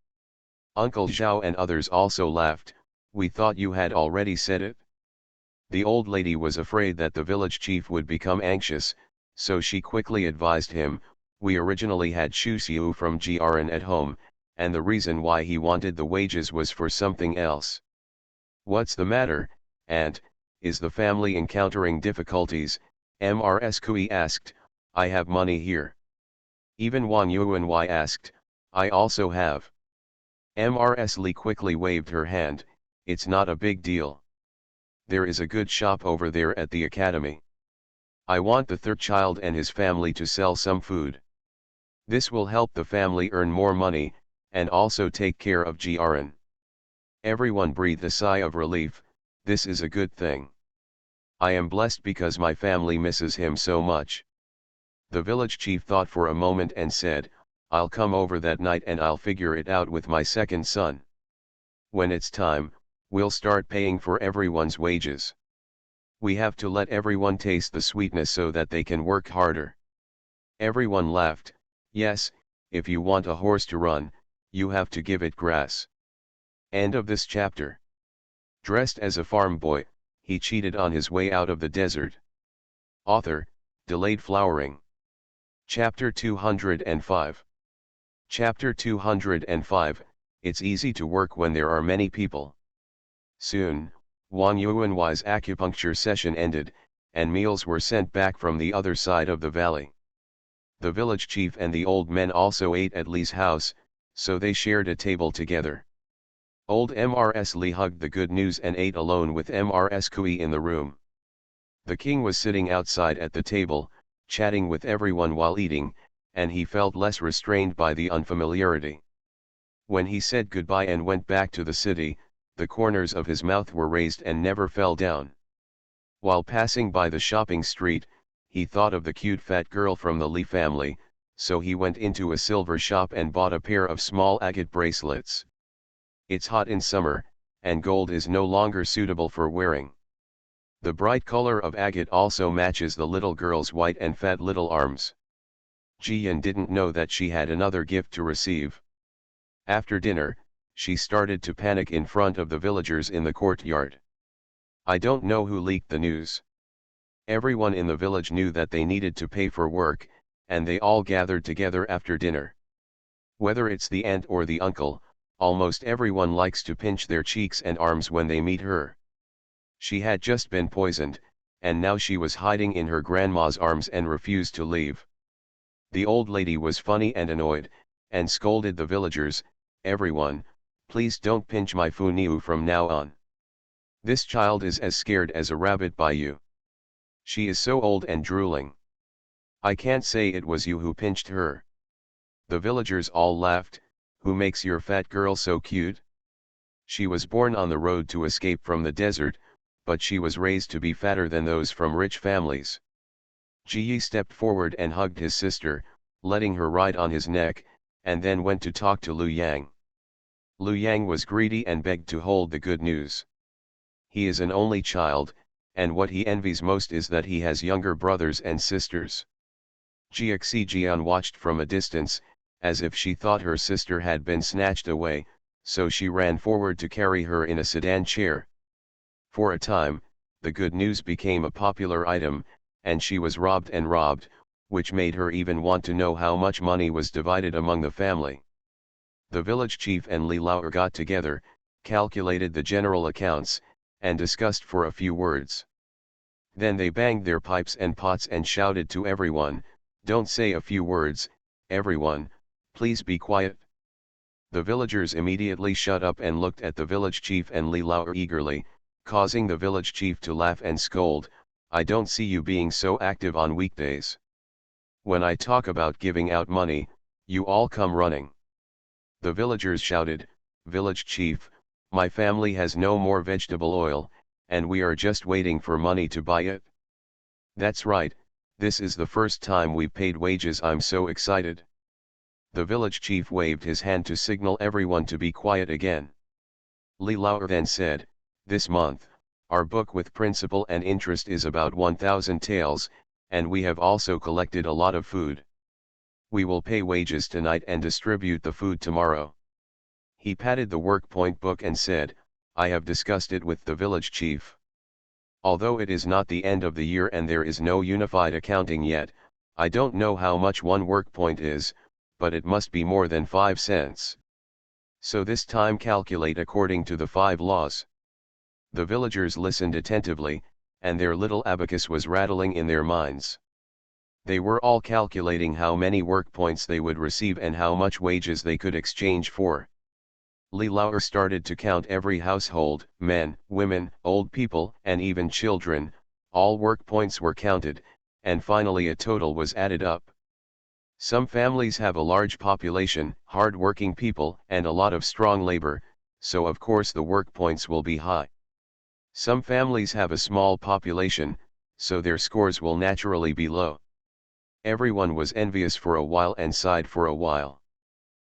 [SPEAKER 1] Uncle Zhao and others also laughed, we thought you had already said it. The old lady was afraid that the village chief would become anxious, so she quickly advised him, we originally had Shuxiu from Grn at home, and the reason why he wanted the wages was for something else. What's the matter, aunt, is the family encountering difficulties? Mrs. Kui asked, I have money here. Even Wang Yuanwei asked, I also have. Mrs. Li quickly waved her hand, it's not a big deal. There is a good shop over there at the academy. I want the third child and his family to sell some food. This will help the family earn more money, and also take care of Jiaran. Everyone breathed a sigh of relief. This is a good thing. I am blessed because my family misses him so much. The village chief thought for a moment and said, I'll come over that night and I'll figure it out with my second son. When it's time, we'll start paying for everyone's wages. We have to let everyone taste the sweetness so that they can work harder. Everyone laughed. Yes, if you want a horse to run, you have to give it grass. End of this chapter. Dressed as a farm boy, he cheated on his way out of the desert. Author, Delayed Flowering. Chapter 205. Chapter 205, It's easy to work when there are many people. Soon, Wang Yuanwai's acupuncture session ended, and meals were sent back from the other side of the valley. The village chief and the old men also ate at Li's house, so they shared a table together. Old Mrs. Li hugged the good news and ate alone with Mrs. Kui in the room. The king was sitting outside at the table, chatting with everyone while eating, and he felt less restrained by the unfamiliarity. When he said goodbye and went back to the city, the corners of his mouth were raised and never fell down. While passing by the shopping street, he thought of the cute fat girl from the Li family, so he went into a silver shop and bought a pair of small agate bracelets. It's hot in summer, and gold is no longer suitable for wearing. The bright color of agate also matches the little girl's white and fat little arms. Jiyan didn't know that she had another gift to receive. After dinner, she started to panic in front of the villagers in the courtyard. I don't know who leaked the news. Everyone in the village knew that they needed to pay for work, and they all gathered together after dinner. Whether it's the aunt or the uncle, almost everyone likes to pinch their cheeks and arms when they meet her. She had just been poisoned, and now she was hiding in her grandma's arms and refused to leave. The old lady was funny and annoyed, and scolded the villagers, everyone, please don't pinch my Funiu from now on. This child is as scared as a rabbit by you. She is so old and drooling. I can't say it was you who pinched her. The villagers all laughed. Who makes your fat girl so cute? She was born on the road to escape from the desert, but she was raised to be fatter than those from rich families. Ji stepped forward and hugged his sister, letting her ride on his neck, and then went to talk to Lu Yang. Lu Yang was greedy and begged to hold the good news. He is an only child, and what he envies most is that he has younger brothers and sisters. Jian watched from a distance, as if she thought her sister had been snatched away, so she ran forward to carry her in a sedan chair. For a time, the good news became a popular item, and she was robbed and robbed, which made her even want to know how much money was divided among the family. The village chief and Li Lao got together, calculated the general accounts, and discussed for a few words. Then they banged their pipes and pots and shouted to everyone, "Don't say a few words, everyone, please be quiet." The villagers immediately shut up and looked at the village chief and Li Lao eagerly, causing the village chief to laugh and scold, "I don't see you being so active on weekdays. When I talk about giving out money, you all come running." The villagers shouted, "Village chief, my family has no more vegetable oil, and we are just waiting for money to buy it." "That's right, this is the first time we've paid wages. I'm so excited." The village chief waved his hand to signal everyone to be quiet again. Li Lao then said, "This month, our book with principal and interest is about 1,000 taels, and we have also collected a lot of food. We will pay wages tonight and distribute the food tomorrow." He patted the work point book and said, "I have discussed it with the village chief. Although it is not the end of the year and there is no unified accounting yet, I don't know how much one work point is, but it must be more than 5 cents. So this time calculate according to the 5 laws." The villagers listened attentively, and their little abacus was rattling in their minds. They were all calculating how many work points they would receive and how much wages they could exchange for. Li Lao started to count every household, men, women, old people, and even children. All work points were counted, and finally a total was added up. Some families have a large population, hard-working people, and a lot of strong labor, so of course the work points will be high. Some families have a small population, so their scores will naturally be low. Everyone was envious for a while and sighed for a while.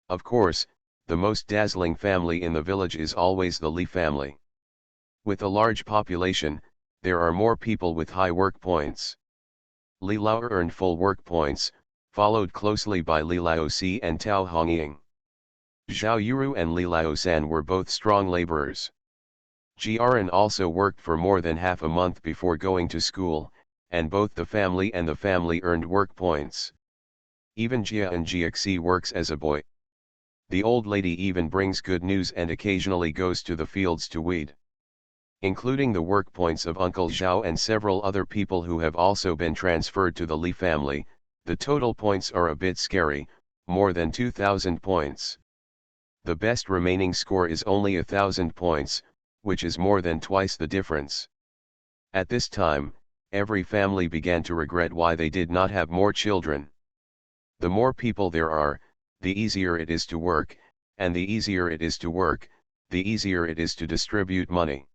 [SPEAKER 1] Of course, the most dazzling family in the village is always the Li family. With a large population, there are more people with high work points. Li Lao earned full work points, followed closely by Li Laosi and Tao Hongying. Zhao Yuru and Li Laosan were both strong laborers. Jiaran also worked for more than half a month before going to school, and both the family and the family earned work points. Even Jia and Jiaxi works as a boy. The old lady even brings good news and occasionally goes to the fields to weed. Including the work points of Uncle Zhao and several other people who have also been transferred to the Li family, the total points are a bit scary, more than 2,000 points. The best remaining score is only 1,000 points, which is more than twice the difference. At this time, every family began to regret why they did not have more children. The more people there are, the easier it is to work, and the easier it is to work, the easier it is to distribute money.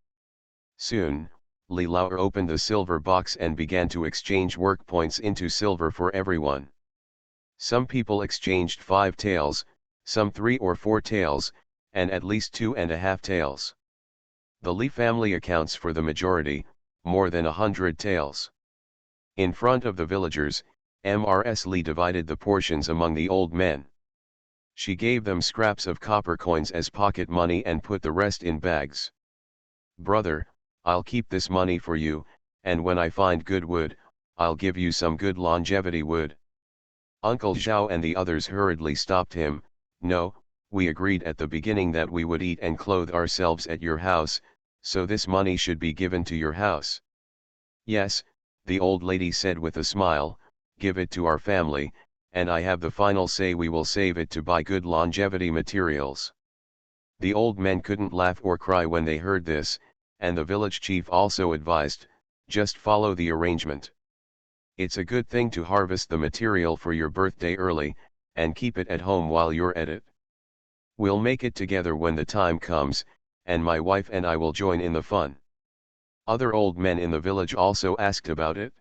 [SPEAKER 1] Soon, Li Lao opened the silver box and began to exchange work points into silver for everyone. Some people exchanged 5 taels, some 3 or 4 taels, and at least 2.5 taels. The Li family accounts for the majority, more than 100 taels. In front of the villagers, Mrs. Li divided the portions among the old men. She gave them scraps of copper coins as pocket money and put the rest in bags. "Brother, I'll keep this money for you, and when I find good wood, I'll give you some good longevity wood." Uncle Zhao and the others hurriedly stopped him. "No, we agreed at the beginning that we would eat and clothe ourselves at your house, so this money should be given to your house." "Yes," the old lady said with a smile, "give it to our family, and I have the final say. We will save it to buy good longevity materials." The old men couldn't laugh or cry when they heard this, and the village chief also advised, "Just follow the arrangement. It's a good thing to harvest the material for your birthday early, and keep it at home while you're at it. We'll make it together when the time comes, and my wife and I will join in the fun." Other old men in the village also asked about it.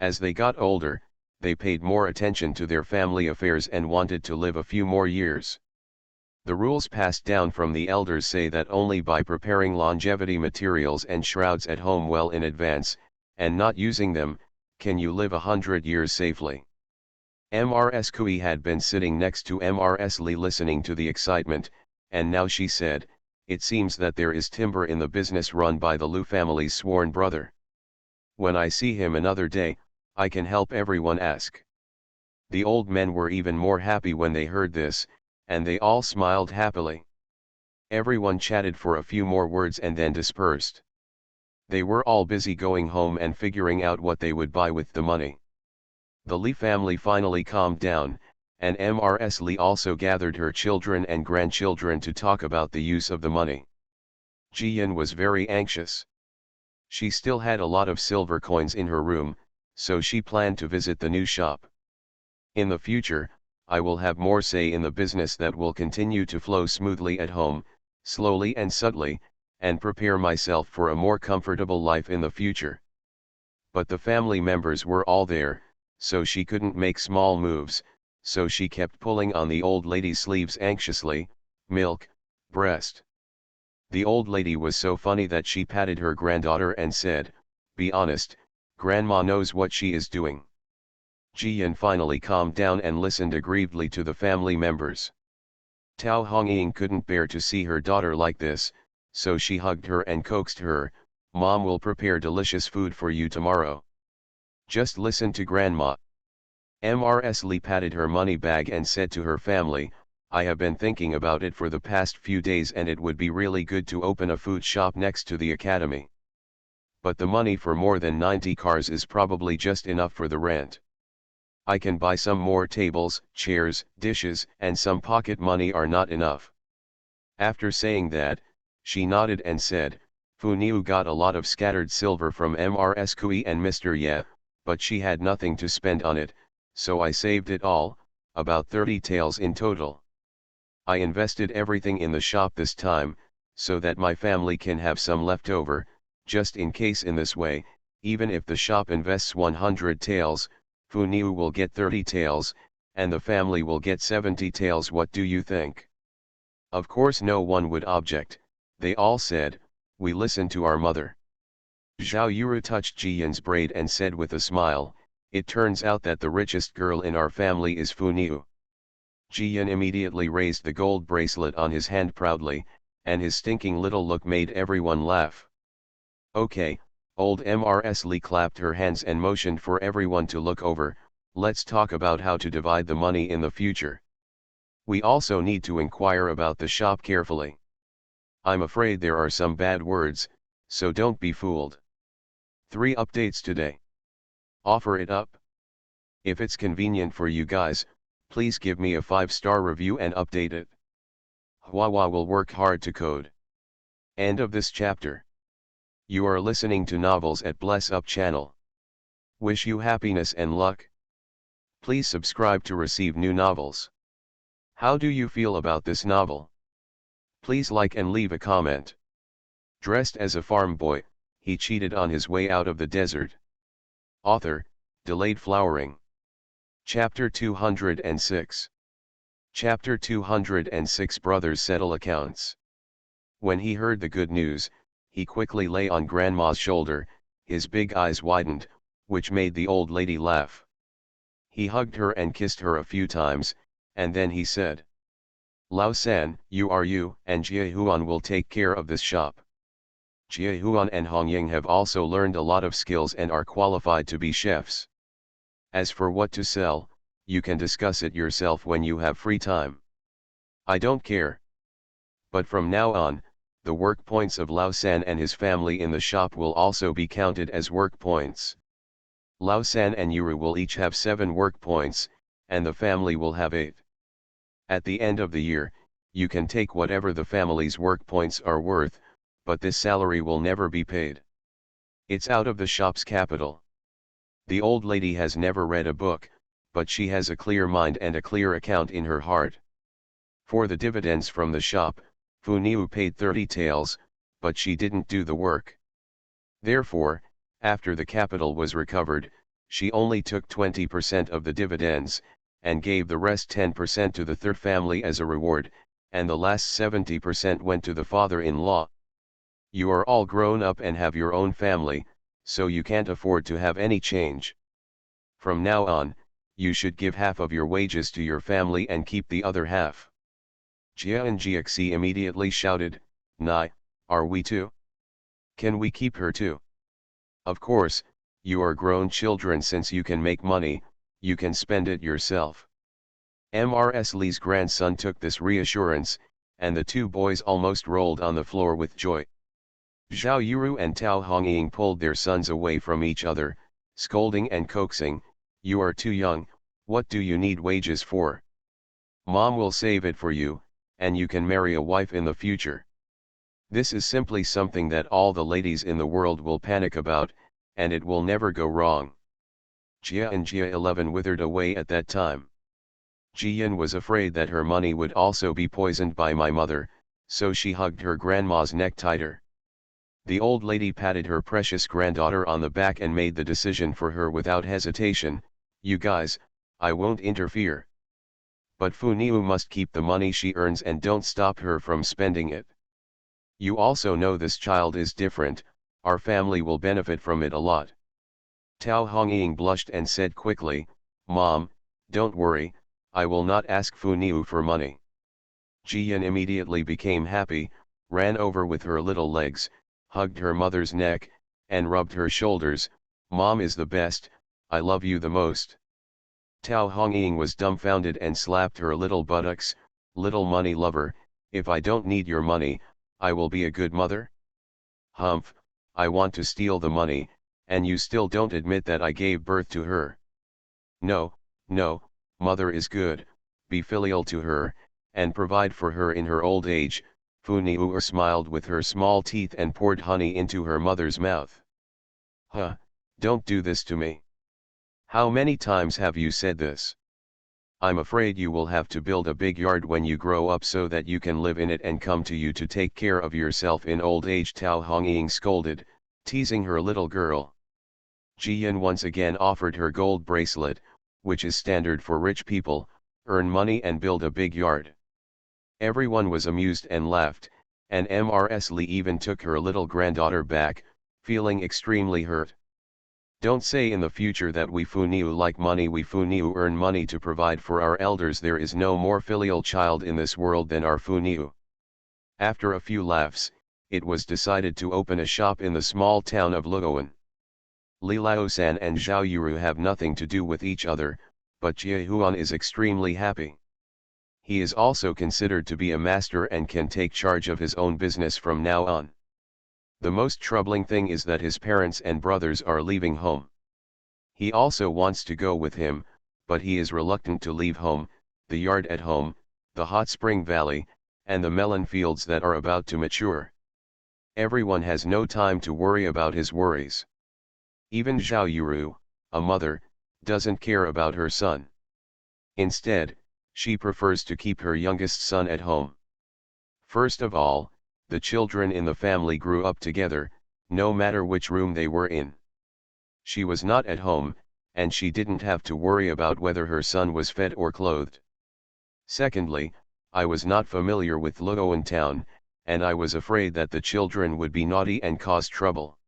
[SPEAKER 1] As they got older, they paid more attention to their family affairs and wanted to live a few more years. The rules passed down from the elders say that only by preparing longevity materials and shrouds at home well in advance, and not using them, can you live 100 years safely. Mrs. Kui had been sitting next to Mrs. Li listening to the excitement, and now she said, "It seems that there is timber in the business run by the Lu family's sworn brother. When I see him another day, I can help everyone ask." The old men were even more happy when they heard this, and they all smiled happily. Everyone chatted for a few more words and then dispersed. They were all busy going home and figuring out what they would buy with the money. The Li family finally calmed down, and Mrs. Li also gathered her children and grandchildren to talk about the use of the money. Jiyan was very anxious. She still had a lot of silver coins in her room, so she planned to visit the new shop. "In the future, I will have more say in the business that will continue to flow smoothly at home, slowly and subtly, and prepare myself for a more comfortable life in the future." But the family members were all there, so she couldn't make small moves, so she kept pulling on the old lady's sleeves anxiously. "Milk, breast." The old lady was so funny that she patted her granddaughter and said, "Be honest, Grandma knows what she is doing." Jiyan finally calmed down and listened aggrievedly to the family members. Tao Hongying couldn't bear to see her daughter like this, so she hugged her and coaxed her, "Mom will prepare delicious food for you tomorrow. Just listen to Grandma." Mrs. Li patted her money bag and said to her family, "I have been thinking about it for the past few days and it would be really good to open a food shop next to the academy. But the money for more than 90 cars is probably just enough for the rent. I can buy some more tables, chairs, dishes, and some pocket money are not enough." After saying that, she nodded and said, "Fu Niu got a lot of scattered silver from Mrs. Kui and Mr. Ye, but she had nothing to spend on it, so I saved it all, about 30 taels in total. I invested everything in the shop this time, so that my family can have some left over, just in case. In this way, even if the shop invests 100 taels, Funiu will get 30 taels, and the family will get 70 taels. What do you think? Of course no one would object. They all said, we listen to our mother. Zhao Yuru touched Jiyan's braid and said with a smile, it turns out that the richest girl in our family is Funiu. Jiyan immediately raised the gold bracelet on his hand proudly, and his stinking little look made everyone laugh. Okay, old Mrs. Li clapped her hands and motioned for everyone to look over. Let's talk about how to divide the money in the future. We also need to inquire about the shop carefully. I'm afraid there are some bad words, so don't be fooled. 3 updates today. Offer it up. If it's convenient for you guys, please give me a 5-star review and update it. Huahua will work hard to code. End of this chapter. You are listening to Novels at Bless Up channel. Wish you happiness and luck. Please subscribe to receive new novels. How do you feel about this novel? Please like and leave a comment. Dressed as a farm boy, he cheated on his way out of the desert. Author, Delayed Flowering. Chapter 206. Chapter 206. Brothers settle accounts. When he heard the good news, he quickly lay on Grandma's shoulder, his big eyes widened, which made the old lady laugh. He hugged her and kissed her a few times, and then he said, Lao San, you, and Jie Huan will take care of this shop. Jie Huan and Hong Ying have also learned a lot of skills and are qualified to be chefs. As for what to sell, you can discuss it yourself when you have free time. I don't care. But from now on, the work points of Lao San and his family in the shop will also be counted as work points. Lao San and Yuru will each have 7 work points, and the family will have 8. At the end of the year, you can take whatever the family's work points are worth, but this salary will never be paid. It's out of the shop's capital. The old lady has never read a book, but she has a clear mind and a clear account in her heart. For the dividends from the shop, Funiu paid 30 taels, but she didn't do the work. Therefore, after the capital was recovered, she only took 20% of the dividends, and gave the rest 10% to the third family as a reward, and the last 70% went to the father-in-law. You are all grown up and have your own family, so you can't afford to have any change. From now on, you should give half of your wages to your family and keep the other half. Jia and Jiaxi immediately shouted, Nai, are we too? Can we keep her too? Of course, you are grown children. Since you can make money, you can spend it yourself. Mrs. Li's grandson took this reassurance, and the 2 boys almost rolled on the floor with joy. Zhao Yuru and Tao Hongying pulled their sons away from each other, scolding and coaxing, you are too young, what do you need wages for? Mom will save it for you, and you can marry a wife in the future. This is simply something that all the ladies in the world will panic about, and it will never go wrong. Jia and Jia 11 withered away at that time. Jiyan was afraid that her money would also be poisoned by my mother, so she hugged her grandma's neck tighter. The old lady patted her precious granddaughter on the back and made the decision for her without hesitation, you guys, I won't interfere. But Funiu must keep the money she earns and don't stop her from spending it. You also know this child is different, our family will benefit from it a lot. Tao Hongying blushed and said quickly, Mom, don't worry, I will not ask Funiu for money. Jiyan immediately became happy, ran over with her little legs, hugged her mother's neck, and rubbed her shoulders, Mom is the best, I love you the most. Tao Hongying was dumbfounded and slapped her little buttocks, little money lover, if I don't need your money, I will be a good mother? Humph, I want to steal the money, and you still don't admit that I gave birth to her. No, mother is good, be filial to her, and provide for her in her old age. Funiu smiled with her small teeth and poured honey into her mother's mouth. Huh, don't do this to me. How many times have you said this? I'm afraid you will have to build a big yard when you grow up so that you can live in it and come to you to take care of yourself in old age. Tao Hongying scolded, teasing her little girl. Jiyan once again offered her gold bracelet, which is standard for rich people, earn money and build a big yard. Everyone was amused and laughed, and Mrs. Li even took her little granddaughter back, feeling extremely hurt. Don't say in the future that we Funiu like money. We Funiu earn money to provide for our elders. There is no more filial child in this world than our Funiu. After a few laughs, it was decided to open a shop in the small town of Luoan. Li Laosan and Zhao Yuru have nothing to do with each other, but Jie Huan is extremely happy. He is also considered to be a master and can take charge of his own business from now on. The most troubling thing is that his parents and brothers are leaving home. He also wants to go with him, but he is reluctant to leave home, the yard at home, the hot spring valley, and the melon fields that are about to mature. Everyone has no time to worry about his worries. Even Zhao Yuru, a mother, doesn't care about her son. Instead, she prefers to keep her youngest son at home. First of all, the children in the family grew up together, no matter which room they were in. She was not at home, and she didn't have to worry about whether her son was fed or clothed. Secondly, I was not familiar with Luoan town, and I was afraid that the children would be naughty and cause trouble.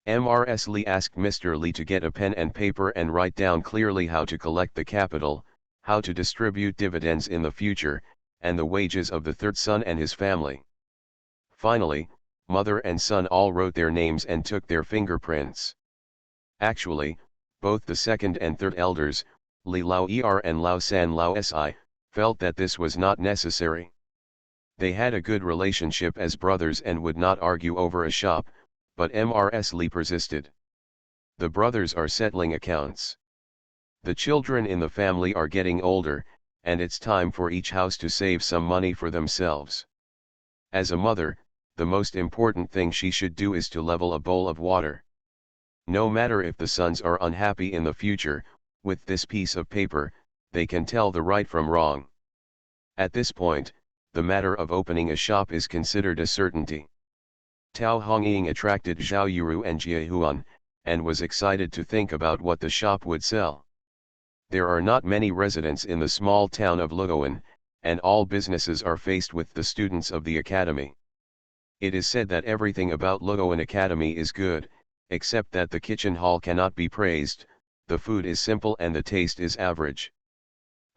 [SPEAKER 1] Mrs. Li asked Mr. Li to get a pen and paper and write down clearly how to collect the capital, how to distribute dividends in the future, and the wages of the third son and his family. Finally, mother and son all wrote their names and took their fingerprints. Actually, both the second and third elders, Li Lao Er and Lao San Lao Si, felt that this was not necessary. They had a good relationship as brothers and would not argue over a shop, but Mrs. Li persisted. The brothers are settling accounts. The children in the family are getting older, and it's time for each house to save some money for themselves. As a mother, the most important thing she should do is to level a bowl of water. No matter if the sons are unhappy in the future, with this piece of paper, they can tell the right from wrong. At this point, the matter of opening a shop is considered a certainty. Tao Hongying attracted Zhao Yuru and Jie Huan, and was excited to think about what the shop would sell. There are not many residents in the small town of Luoan, and all businesses are faced with the students of the academy. It is said that everything about Luoan Academy is good, except that the kitchen hall cannot be praised, the food is simple and the taste is average.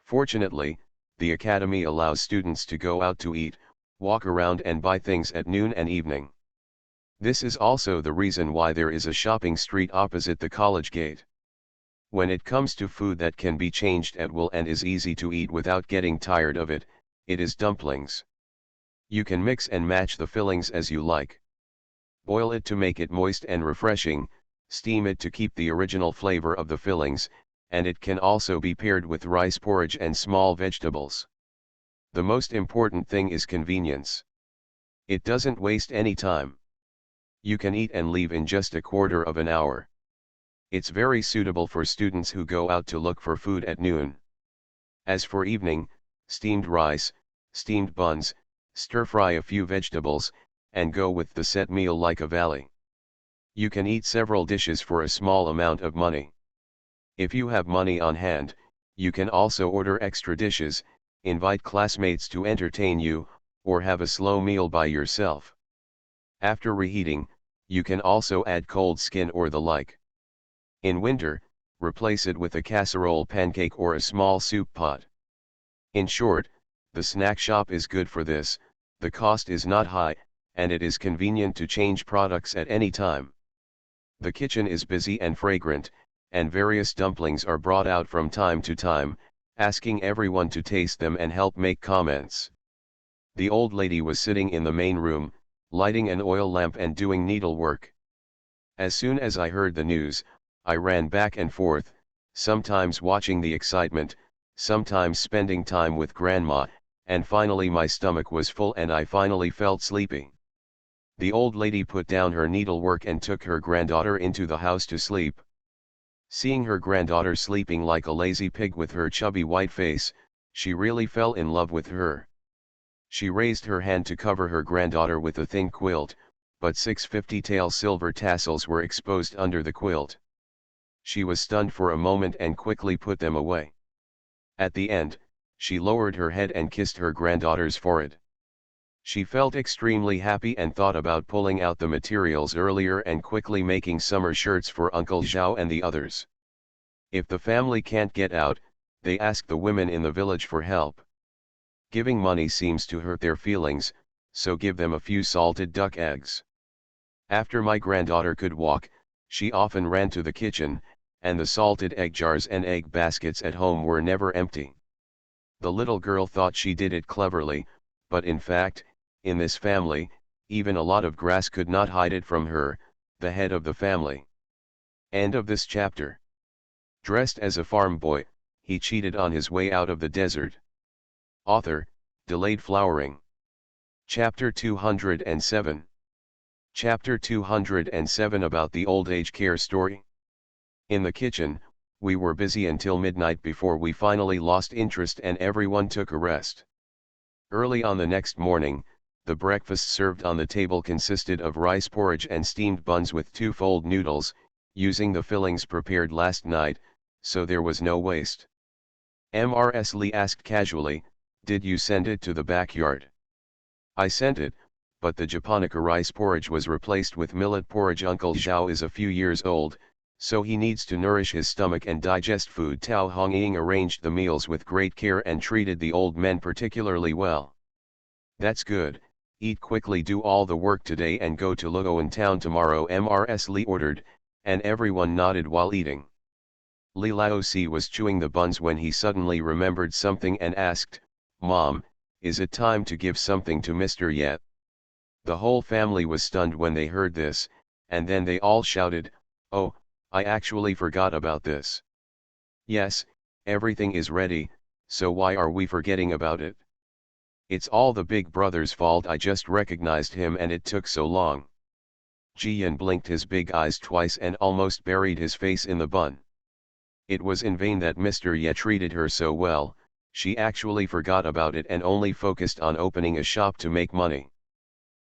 [SPEAKER 1] Fortunately, the academy allows students to go out to eat, walk around and buy things at noon and evening. This is also the reason why there is a shopping street opposite the college gate. When it comes to food that can be changed at will and is easy to eat without getting tired of it, it is dumplings. You can mix and match the fillings as you like. Boil it to make it moist and refreshing, steam it to keep the original flavor of the fillings, and it can also be paired with rice porridge and small vegetables. The most important thing is convenience. It doesn't waste any time. You can eat and leave in just a quarter of an hour. It's very suitable for students who go out to look for food at noon. As for evening, steamed rice, steamed buns, stir-fry a few vegetables, and go with the set meal like a valley. You can eat several dishes for a small amount of money. If you have money on hand, you can also order extra dishes, invite classmates to entertain you, or have a slow meal by yourself. After reheating, you can also add cold skin or the like. In winter, replace it with a casserole pancake or a small soup pot. In short, the snack shop is good for this, the cost is not high, and it is convenient to change products at any time. The kitchen is busy and fragrant, and various dumplings are brought out from time to time, asking everyone to taste them and help make comments. The old lady was sitting in the main room, lighting an oil lamp and doing needlework. As soon as I heard the news, I ran back and forth, sometimes watching the excitement, sometimes spending time with grandma, and finally my stomach was full and I finally felt sleepy. The old lady put down her needlework and took her granddaughter into the house to sleep. Seeing her granddaughter sleeping like a lazy pig with her chubby white face, she really fell in love with her. She raised her hand to cover her granddaughter with a thin quilt, but 650-tail silver tassels were exposed under the quilt. She was stunned for a moment and quickly put them away. At the end, she lowered her head and kissed her granddaughter's forehead. She felt extremely happy and thought about pulling out the materials earlier and quickly making summer shirts for Uncle Zhao and the others. If the family can't get out, they ask the women in the village for help. Giving money seems to hurt their feelings, so give them a few salted duck eggs. After my granddaughter could walk, she often ran to the kitchen, and the salted egg jars and egg baskets at home were never empty. The little girl thought she did it cleverly, but in fact, in this family, even a lot of grass could not hide it from her, the head of the family. End of this chapter. Dressed as a farm boy, he cheated on his way out of the desert. Author, Delayed Flowering. Chapter 207. Chapter 207 about the old age care story. In the kitchen, we were busy until midnight before we finally lost interest and everyone took a rest. Early on the next morning, the breakfast served on the table consisted of rice porridge and steamed buns with two-fold noodles, using the fillings prepared last night, so there was no waste. Mrs. Lee asked casually, "Did you send it to the backyard?" I sent it, but the japonica rice porridge was replaced with millet porridge. Uncle Zhao is a few years old, so he needs to nourish his stomach and digest food. Tao Hongying arranged the meals with great care and treated the old men particularly well. That's good. Eat quickly, do all the work today and go to Luoan town tomorrow, Mrs. Lee ordered, and everyone nodded while eating. Li Laozi was chewing the buns when he suddenly remembered something and asked, "Mom, is it time to give something to Mr. yet?" The whole family was stunned when they heard this, and then they all shouted, "Oh, I actually forgot about this." "Yes, everything is ready, so why are we forgetting about it?" "It's all the big brother's fault. I just recognized him and it took so long." Jiyan blinked his big eyes twice and almost buried his face in the bun. It was in vain that Mr. Ye treated her so well, she actually forgot about it and only focused on opening a shop to make money.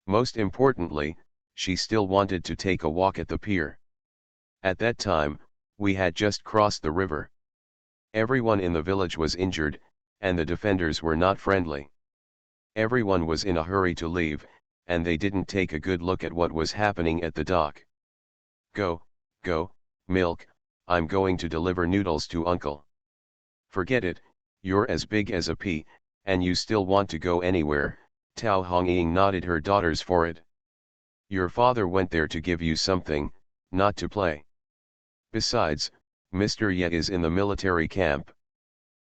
[SPEAKER 1] Most importantly, she still wanted to take a walk at the pier. At that time, we had just crossed the river. Everyone in the village was injured, and the defenders were not friendly. Everyone was in a hurry to leave, and they didn't take a good look at what was happening at the dock. Go, milk, I'm going to deliver noodles to Uncle." "Forget it, you're as big as a pea, and you still want to go anywhere," Tao Hongying nodded her daughter's forehead. "Your father went there to give you something, not to play. Besides, Mr. Ye is in the military camp.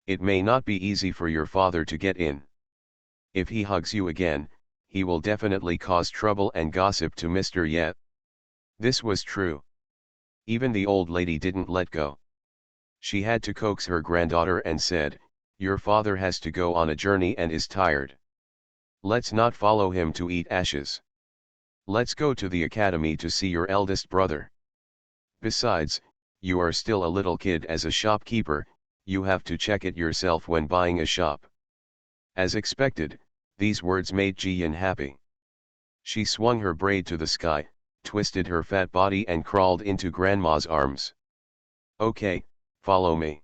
[SPEAKER 1] It may not be easy for your father to get in. If he hugs you again, he will definitely cause trouble and gossip to Mr. Ye." This was true. Even the old lady didn't let go. She had to coax her granddaughter and said, "Your father has to go on a journey and is tired. Let's not follow him to eat ashes. Let's go to the academy to see your eldest brother. Besides, you are still a little kid. As a shopkeeper, you have to check it yourself when buying a shop." As expected, these words made Jiyan happy. She swung her braid to the sky, twisted her fat body and crawled into Grandma's arms. "Okay, follow me."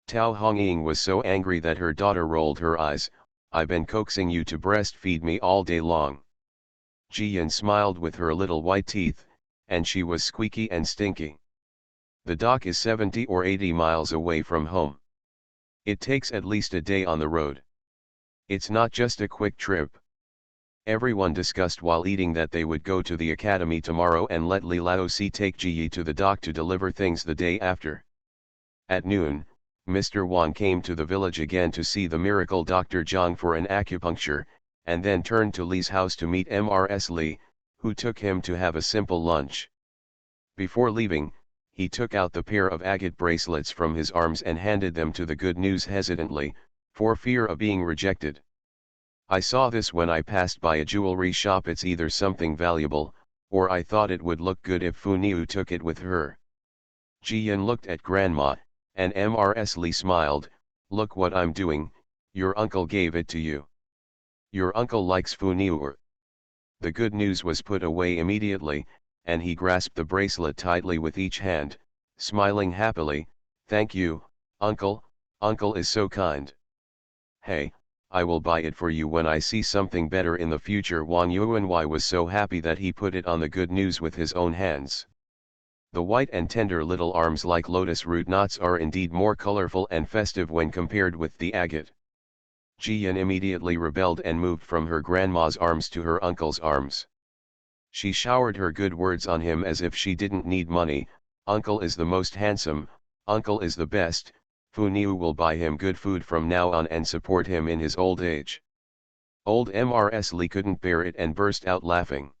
[SPEAKER 1] Tao Hongying was so angry that her daughter rolled her eyes. "I've been coaxing you to breastfeed me all day long." Jiyan smiled with her little white teeth, and she was squeaky and stinky. The dock is 70 or 80 miles away from home. It takes at least a day on the road. It's not just a quick trip. Everyone discussed while eating that they would go to the academy tomorrow and let Li Laozi take Ji to the dock to deliver things the day after. At noon, Mr. Wang came to the village again to see the miracle Dr. Zhang for an acupuncture, and then turned to Li's house to meet Mrs. Li, who took him to have a simple lunch. Before leaving, he took out the pair of agate bracelets from his arms and handed them to the good news hesitantly, for fear of being rejected. "I saw this when I passed by a jewelry shop. It's either something valuable, or I thought it would look good if Fu Niu took it with her." Ji-Yin looked at Grandma, and Mrs. Lee smiled, "Look what I'm doing, your uncle gave it to you. Your uncle likes Fu-Niu." The good news was put away immediately, and he grasped the bracelet tightly with each hand, smiling happily, "Thank you, uncle, uncle is so kind. Hey, I will buy it for you when I see something better in the future." Wang Yuanwei was so happy that he put it on the good news with his own hands. The white and tender little arms like lotus root knots are indeed more colorful and festive when compared with the agate. Ji-Yin immediately rebelled and moved from her grandma's arms to her uncle's arms. She showered her good words on him as if she didn't need money. "Uncle is the most handsome, uncle is the best, Fu-Niu will buy him good food from now on and support him in his old age." Old Mrs. Lee couldn't bear it and burst out laughing.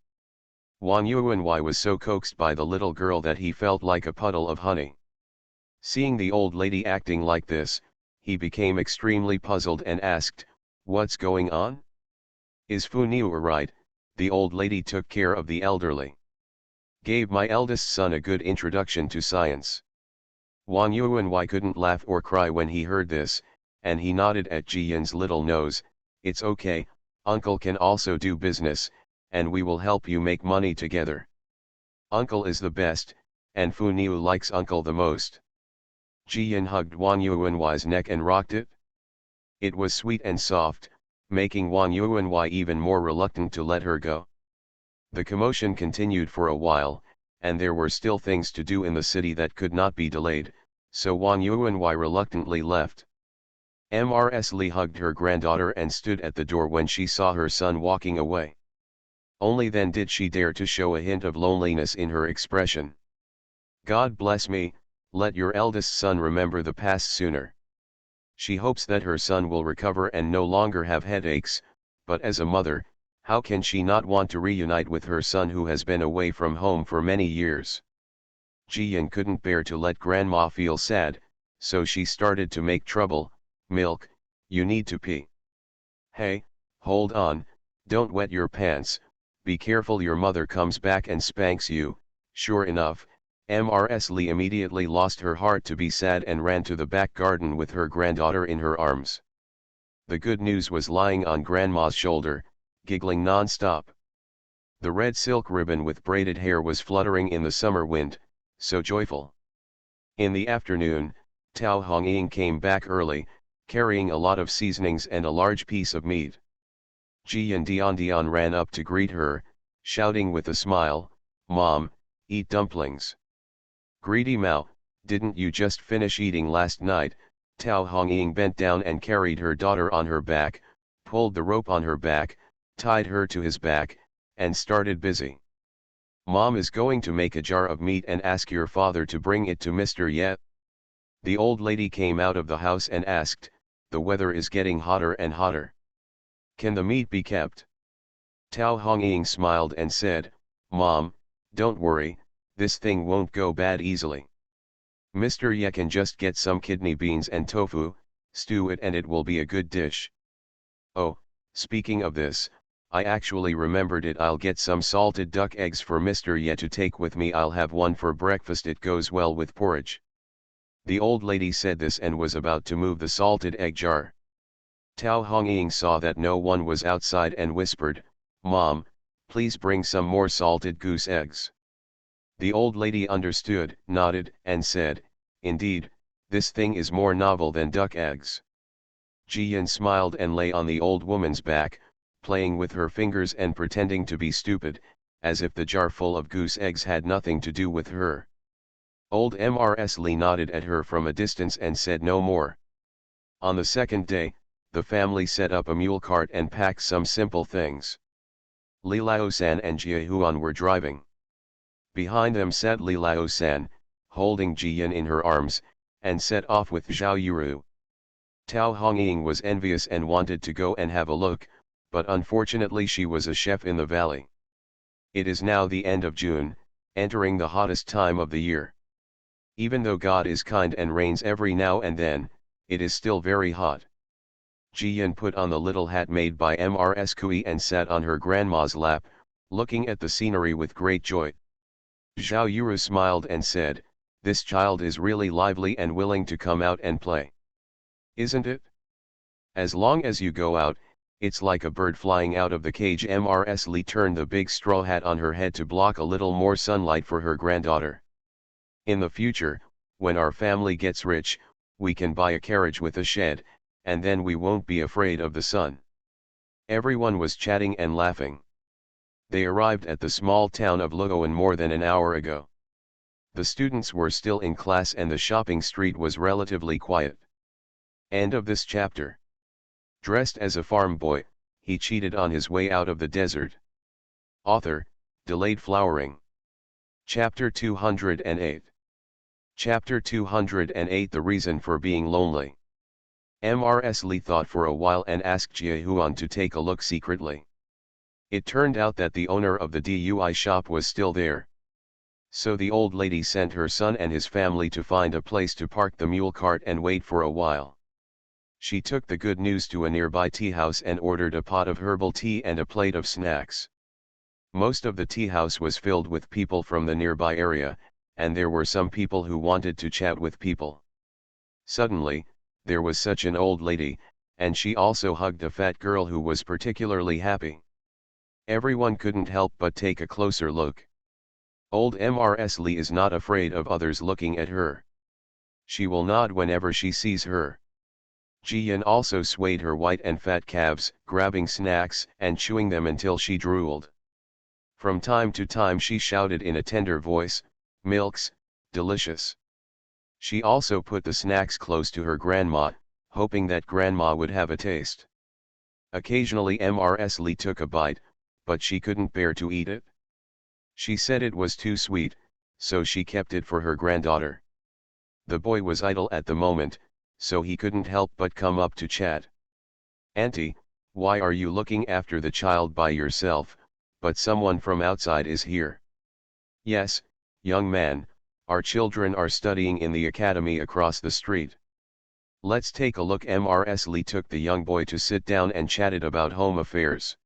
[SPEAKER 1] Wang Yuanwei was so coaxed by the little girl that he felt like a puddle of honey. Seeing the old lady acting like this, he became extremely puzzled and asked, "What's going on? Is Fu-Niu right? The old lady took care of the elderly. Gave my eldest son a good introduction to science." Wang Yuanwei couldn't laugh or cry when he heard this, and he nodded at Ji-Yin's little nose, "It's okay, uncle can also do business, and we will help you make money together. Uncle is the best, and Fu-Niu likes uncle the most." Ji-Yin hugged Wang Yuanwei's neck and rocked it. It was sweet and soft, making Wang Yuanwei even more reluctant to let her go. The commotion continued for a while, and there were still things to do in the city that could not be delayed, so Wang Yuanwei reluctantly left. Mrs. Lee hugged her granddaughter and stood at the door when she saw her son walking away. Only then did she dare to show a hint of loneliness in her expression. "God bless me, let your eldest son remember the past sooner." She hopes that her son will recover and no longer have headaches, but as a mother, how can she not want to reunite with her son who has been away from home for many years? Ji-Yin couldn't bear to let Grandma feel sad, so she started to make trouble. "Milk, you need to pee." "Hey, hold on, don't wet your pants, be careful your mother comes back and spanks you." Sure enough, Mrs. Lee immediately lost her heart to be sad and ran to the back garden with her granddaughter in her arms. The good news was lying on Grandma's shoulder, giggling non-stop. The red silk ribbon with braided hair was fluttering in the summer wind, so joyful. In the afternoon, Tao Hongying came back early, carrying a lot of seasonings and a large piece of meat. Ji-Yin Dian ran up to greet her, shouting with a smile, "Mom, eat dumplings." "Greedy Mao, didn't you just finish eating last night?" Tao Hongying bent down and carried her daughter on her back, pulled the rope on her back, tied her to his back, and started busy. "Mom is going to make a jar of meat and ask your father to bring it to Mr. Ye." The old lady came out of the house and asked, "The weather is getting hotter and hotter. Can the meat be kept?" Tao Hongying smiled and said, "Mom, don't worry, this thing won't go bad easily. Mr. Ye can just get some kidney beans and tofu, stew it and it will be a good dish. Oh, speaking of this, I actually remembered it. I'll get some salted duck eggs for Mr. Ye to take with me. I'll have one for breakfast, it goes well with porridge." The old lady said this and was about to move the salted egg jar. Tao Hongying saw that no one was outside and whispered, "Mom, please bring some more salted goose eggs." The old lady understood, nodded, and said, "Indeed, this thing is more novel than duck eggs." Ji-Yin smiled and lay on the old woman's back, playing with her fingers and pretending to be stupid, as if the jar full of goose eggs had nothing to do with her. Old Mrs. Lee nodded at her from a distance and said no more. On the second day, the family set up a mule cart and packed some simple things. Li Lao-san and Jia Huan were driving. Behind them sat Li Lao-san, holding Ji-Yin in her arms, and set off with Zhao Yuru. Tao Hongying was envious and wanted to go and have a look, but unfortunately she was a chef in the valley. It is now the end of June, entering the hottest time of the year. Even though God is kind and rains every now and then, it is still very hot. Ji-Yin put on the little hat made by Mrs. Kui and sat on her grandma's lap, looking at the scenery with great joy. Zhao Yuru smiled and said, This child is really lively and willing to come out and play. Isn't it? As long as you go out, it's like a bird flying out of the cage. Mrs. Lee turned the big straw hat on her head to block a little more sunlight for her granddaughter. In the future, when our family gets rich, we can buy a carriage with a shed, and then we won't be afraid of the sun. Everyone was chatting and laughing. They arrived at the small town of Luoan more than an hour ago. The students were still in class and the shopping street was relatively quiet. End of this chapter. Dressed as a farm boy, he cheated on his way out of the desert. Author, Delayed Flowering. Chapter 208. Chapter 208. The Reason for Being Lonely. Mrs. Lee thought for a while and asked Jia Huan to take a look secretly. It turned out that the owner of the DUI shop was still there. So the old lady sent her son and his family to find a place to park the mule cart and wait for a while. She took the good news to a nearby tea house and ordered a pot of herbal tea and a plate of snacks. Most of the tea house was filled with people from the nearby area, and there were some people who wanted to chat with people. Suddenly, there was such an old lady, and she also hugged a fat girl who was particularly happy. Everyone couldn't help but take a closer look. Old Mrs. Lee is not afraid of others looking at her. She will nod whenever she sees her. Jiyan also swayed her white and fat calves, grabbing snacks and chewing them until she drooled. From time to time she shouted in a tender voice, "Milks, delicious." She also put the snacks close to her grandma, hoping that grandma would have a taste. Occasionally Mrs. Lee took a bite, but she couldn't bear to eat it. She said it was too sweet, so she kept it for her granddaughter. The boy was idle at the moment, so he couldn't help but come up to chat. "Auntie, why are you looking after the child by yourself, but someone from outside is here?" "Yes, young man, our children are studying in the academy across the street." "Let's take a look." Mrs. Lee took the young boy to sit down and chatted about home affairs.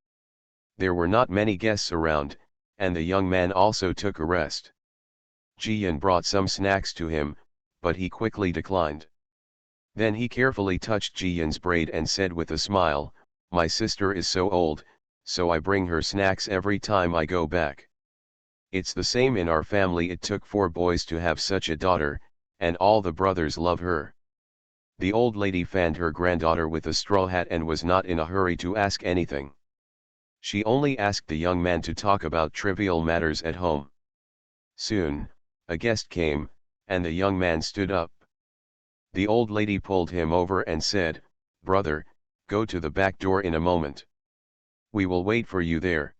[SPEAKER 1] There were not many guests around, and the young man also took a rest. Jiyan brought some snacks to him, but he quickly declined. Then he carefully touched Jiyan's braid and said with a smile, "My sister is so old, so I bring her snacks every time I go back. It's the same in our family. It took 4 boys to have such a daughter, and all the brothers love her." The old lady fanned her granddaughter with a straw hat and was not in a hurry to ask anything. She only asked the young man to talk about trivial matters at home. Soon, a guest came, and the young man stood up. The old lady pulled him over and said, "Brother, go to the back door in a moment. We will wait for you there."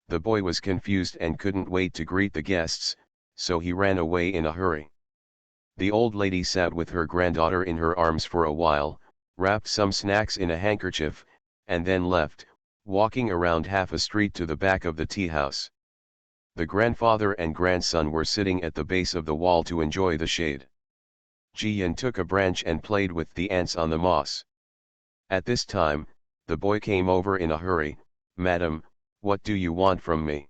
[SPEAKER 1] The boy was confused and couldn't wait to greet the guests, so he ran away in a hurry. The old lady sat with her granddaughter in her arms for a while, wrapped some snacks in a handkerchief, and then left, walking around half a street to the back of the tea house. The grandfather and grandson were sitting at the base of the wall to enjoy the shade. Jiyan took a branch and played with the ants on the moss. At this time, the boy came over in a hurry. "Madam, what do you want from me?"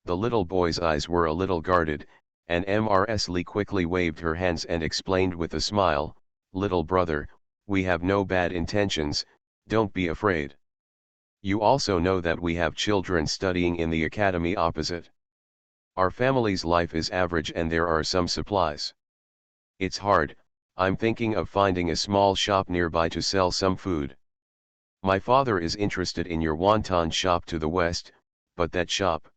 [SPEAKER 1] The little boy's eyes were a little guarded, and Mrs. Lee quickly waved her hands and explained with a smile, "Little brother, we have no bad intentions, don't be afraid. You also know that we have children studying in the academy opposite. Our family's life is average and there are some supplies. It's hard. I'm thinking of finding a small shop nearby to sell some food. My father is interested in your wonton shop to the west, but that shop..."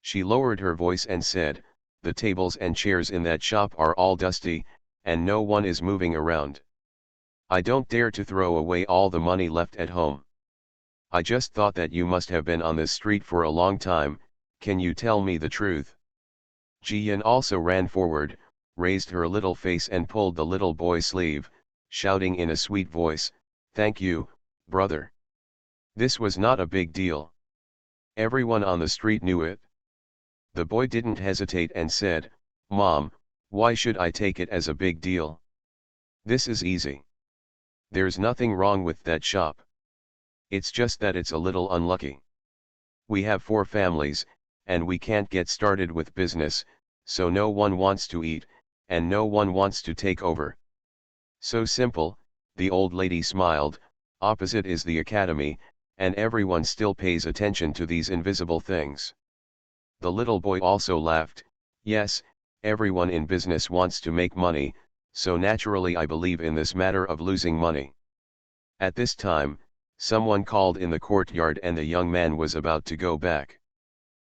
[SPEAKER 1] She lowered her voice and said, "The tables and chairs in that shop are all dusty, and no one is moving around. I don't dare to throw away all the money left at home. I just thought that you must have been on this street for a long time. Can you tell me the truth?" Jiyan also ran forward, raised her little face and pulled the little boy's sleeve, shouting in a sweet voice, "Thank you, brother." This was not a big deal. Everyone on the street knew it. The boy didn't hesitate and said, "Mom, why should I take it as a big deal? This is easy. There's nothing wrong with that shop. It's just that it's a little unlucky. We have 4 families, and we can't get started with business, so no one wants to eat, and no one wants to take over. So simple, the old lady smiled. Opposite is the academy, and everyone still pays attention to these invisible things. The little boy also laughed. Yes, everyone in business wants to make money, so naturally I believe in this matter of losing money. At this time, someone called in the courtyard and the young man was about to go back.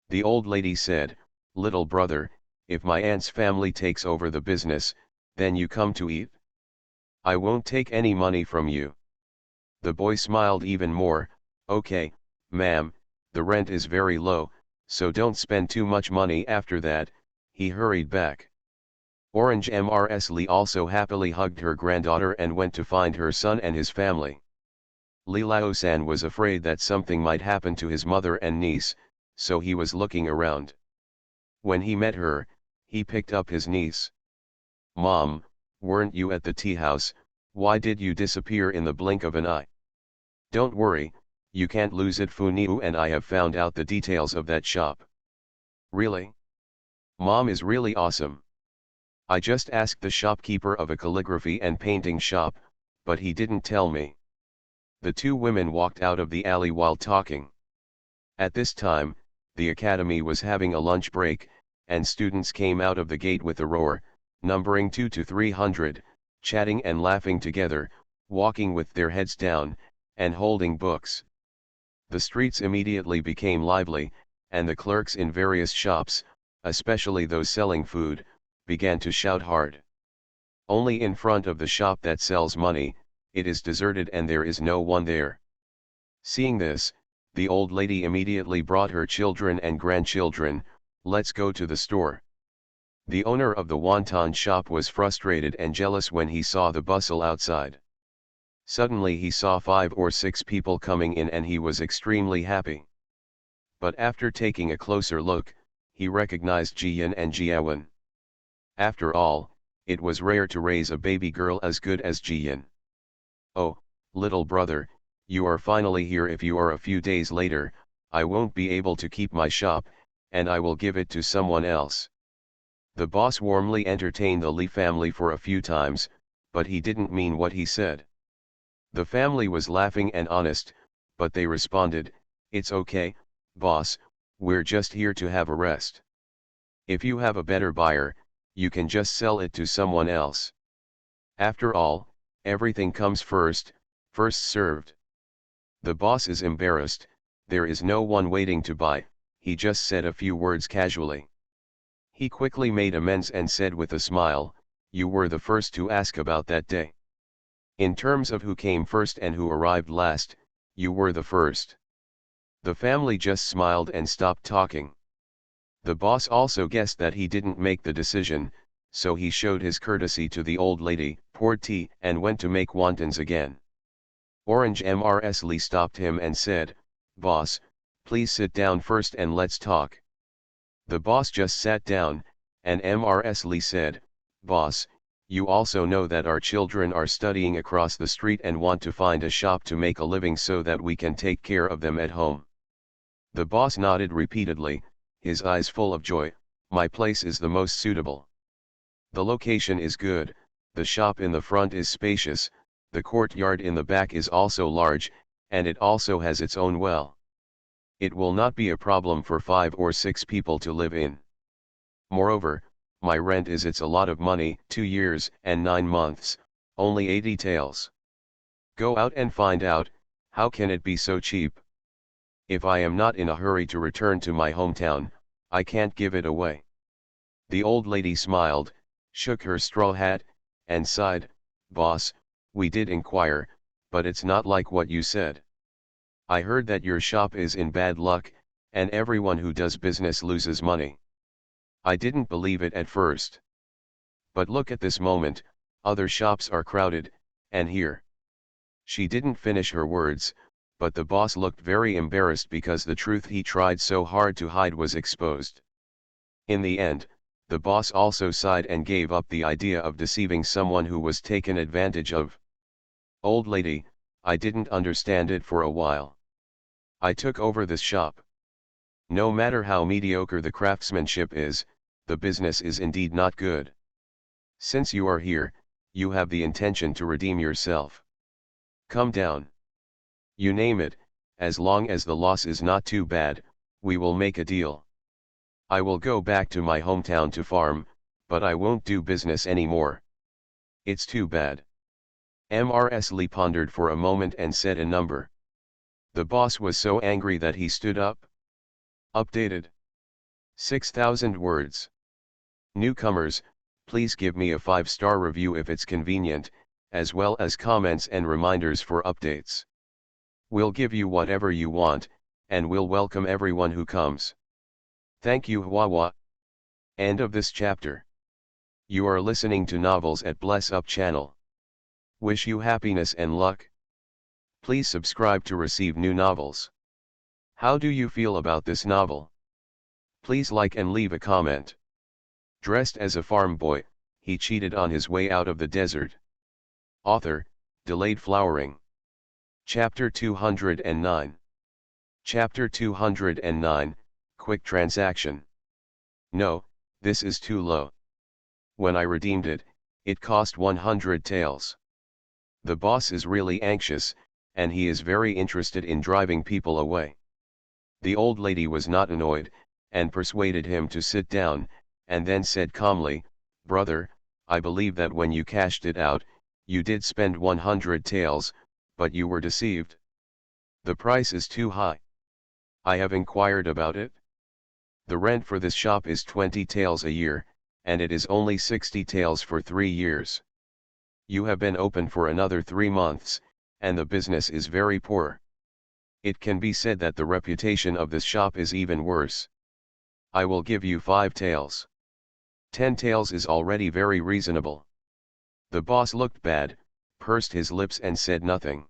[SPEAKER 1] The old lady said, "Little brother, if my aunt's family takes over the business, then you come to eat? I won't take any money from you." The boy smiled even more. "Okay, ma'am, the rent is very low, so don't spend too much money." After that, he hurried back. Orange Mrs. Lee also happily hugged her granddaughter and went to find her son and his family. Li Lao-san was afraid that something might happen to his mother and niece, so he was looking around. When he met her, he picked up his niece. "Mom, weren't you at the tea house? Why did you disappear in the blink of an eye?" "Don't worry, you can't lose it. Funiu and I have found out the details of that shop." "Really? Mom is really awesome. I just asked the shopkeeper of a calligraphy and painting shop, but he didn't tell me." The two women walked out of the alley while talking. At this time, the academy was having a lunch break, and students came out of the gate with a roar, numbering 200 to 300, chatting and laughing together, walking with their heads down, and holding books. The streets immediately became lively, and the clerks in various shops, especially those selling food, began to shout hard. Only in front of the shop that sells money, it is deserted and there is no one there. Seeing this, the old lady immediately brought her children and grandchildren. "Let's go to the store." The owner of the wonton shop was frustrated and jealous when he saw the bustle outside. Suddenly he saw 5 or 6 people coming in and he was extremely happy. But after taking a closer look, he recognized Jiyan and Jiawen. After all, it was rare to raise a baby girl as good as Jiyan. "Oh, little brother, you are finally here. If you are a few days later, I won't be able to keep my shop, and I will give it to someone else." The boss warmly entertained the Li family for a few times, but he didn't mean what he said. The family was laughing and honest, but they responded, "It's okay, boss, we're just here to have a rest. If you have a better buyer, you can just sell it to someone else. After all, everything comes first served." The boss is embarrassed. There is no one waiting to buy. He just said a few words casually. He quickly made amends and said with a smile, "You were the first to ask about that day. In terms of who came first and who arrived last, you were the first." The family just smiled and stopped talking. The boss also guessed that he didn't make the decision, so he showed his courtesy to the old lady, poured tea, and went to make wontons again. Orange Mrs. Lee stopped him and said, "Boss, please sit down first and let's talk." The boss just sat down, and Mrs. Lee said, "Boss, you also know that our children are studying across the street and want to find a shop to make a living so that we can take care of them at home." The boss nodded repeatedly, his eyes full of joy. "My place is the most suitable. The location is good, the shop in the front is spacious, the courtyard in the back is also large, and it also has its own well. It will not be a problem for 5 or 6 people to live in. Moreover, my rent is it's a lot of money, 2 years and 9 months, only 80 taels. Go out and find out, how can it be so cheap? If I am not in a hurry to return to my hometown, I can't give it away." The old lady smiled, shook her straw hat, and sighed, "Boss, we did inquire, but it's not like what you said. I heard that your shop is in bad luck, and everyone who does business loses money. I didn't believe it at first. But look at this moment, other shops are crowded, and here." She didn't finish her words, but the boss looked very embarrassed because the truth he tried so hard to hide was exposed. In the end, the boss also sighed and gave up the idea of deceiving someone who was taken advantage of. "Old lady, I didn't understand it for a while. I took over this shop. No matter how mediocre the craftsmanship is, the business is indeed not good. Since you are here, you have the intention to redeem yourself. Come down. You name it, as long as the loss is not too bad, we will make a deal. I will go back to my hometown to farm, but I won't do business anymore. It's too bad. Mrs. Lee pondered for a moment and said a number. The boss was so angry that he stood up. Updated. 6,000 words. Newcomers, please give me a 5-star review if it's convenient, as well as comments and reminders for updates. We'll give you whatever you want, and we'll welcome everyone who comes. Thank you Hwawa. End of this chapter. You are listening to Novels at Bless Up channel. Wish you happiness and luck. Please subscribe to receive new novels. How do you feel about this novel? Please like and leave a comment. Dressed as a farm boy, he cheated on his way out of the desert. Author, Delayed Flowering. Chapter 209. Chapter 209, Quick Transaction. No, this is too low. When I redeemed it, it cost 100 taels. The boss is really anxious, and he is very interested in driving people away. The old lady was not annoyed, and persuaded him to sit down, and then said calmly, "Brother, I believe that when you cashed it out, you did spend 100 taels, but you were deceived. The price is too high. I have inquired about it. The rent for this shop is 20 taels a year, and it is only 60 taels for 3 years. You have been open for another 3 months, and the business is very poor. It can be said that the reputation of this shop is even worse. I will give you 5 taels. 10 taels is already very reasonable." The boss looked bad, pursed his lips and said nothing.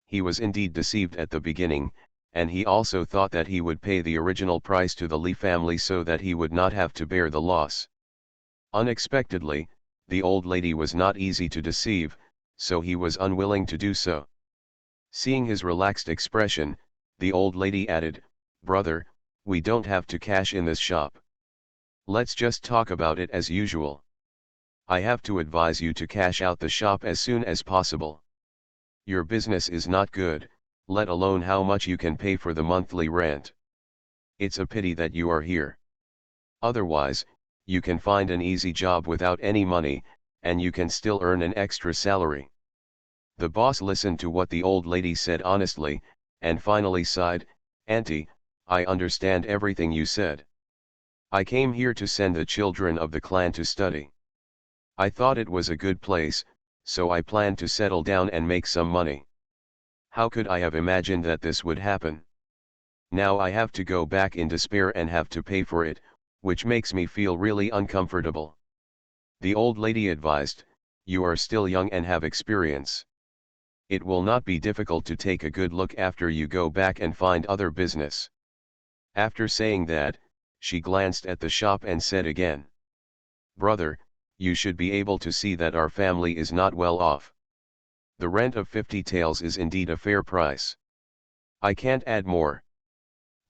[SPEAKER 1] He was indeed deceived at the beginning, and he also thought that he would pay the original price to the Lee family so that he would not have to bear the loss. Unexpectedly, the old lady was not easy to deceive, so he was unwilling to do so. Seeing his relaxed expression, the old lady added, "Brother, we don't have to cash in this shop. Let's just talk about it as usual. I have to advise you to cash out the shop as soon as possible. Your business is not good, let alone how much you can pay for the monthly rent. It's a pity that you are here. Otherwise, you can find an easy job without any money, and you can still earn an extra salary." The boss listened to what the old lady said honestly, and finally sighed, "Auntie, I understand everything you said. I came here to send the children of the clan to study. I thought it was a good place, so I planned to settle down and make some money. How could I have imagined that this would happen? Now I have to go back in despair and have to pay for it, which makes me feel really uncomfortable." The old lady advised, "You are still young and have experience. It will not be difficult to take a good look after you go back and find other business." After saying that, she glanced at the shop and said again, "Brother, you should be able to see that our family is not well off. The rent of 50 taels is indeed a fair price. I can't add more.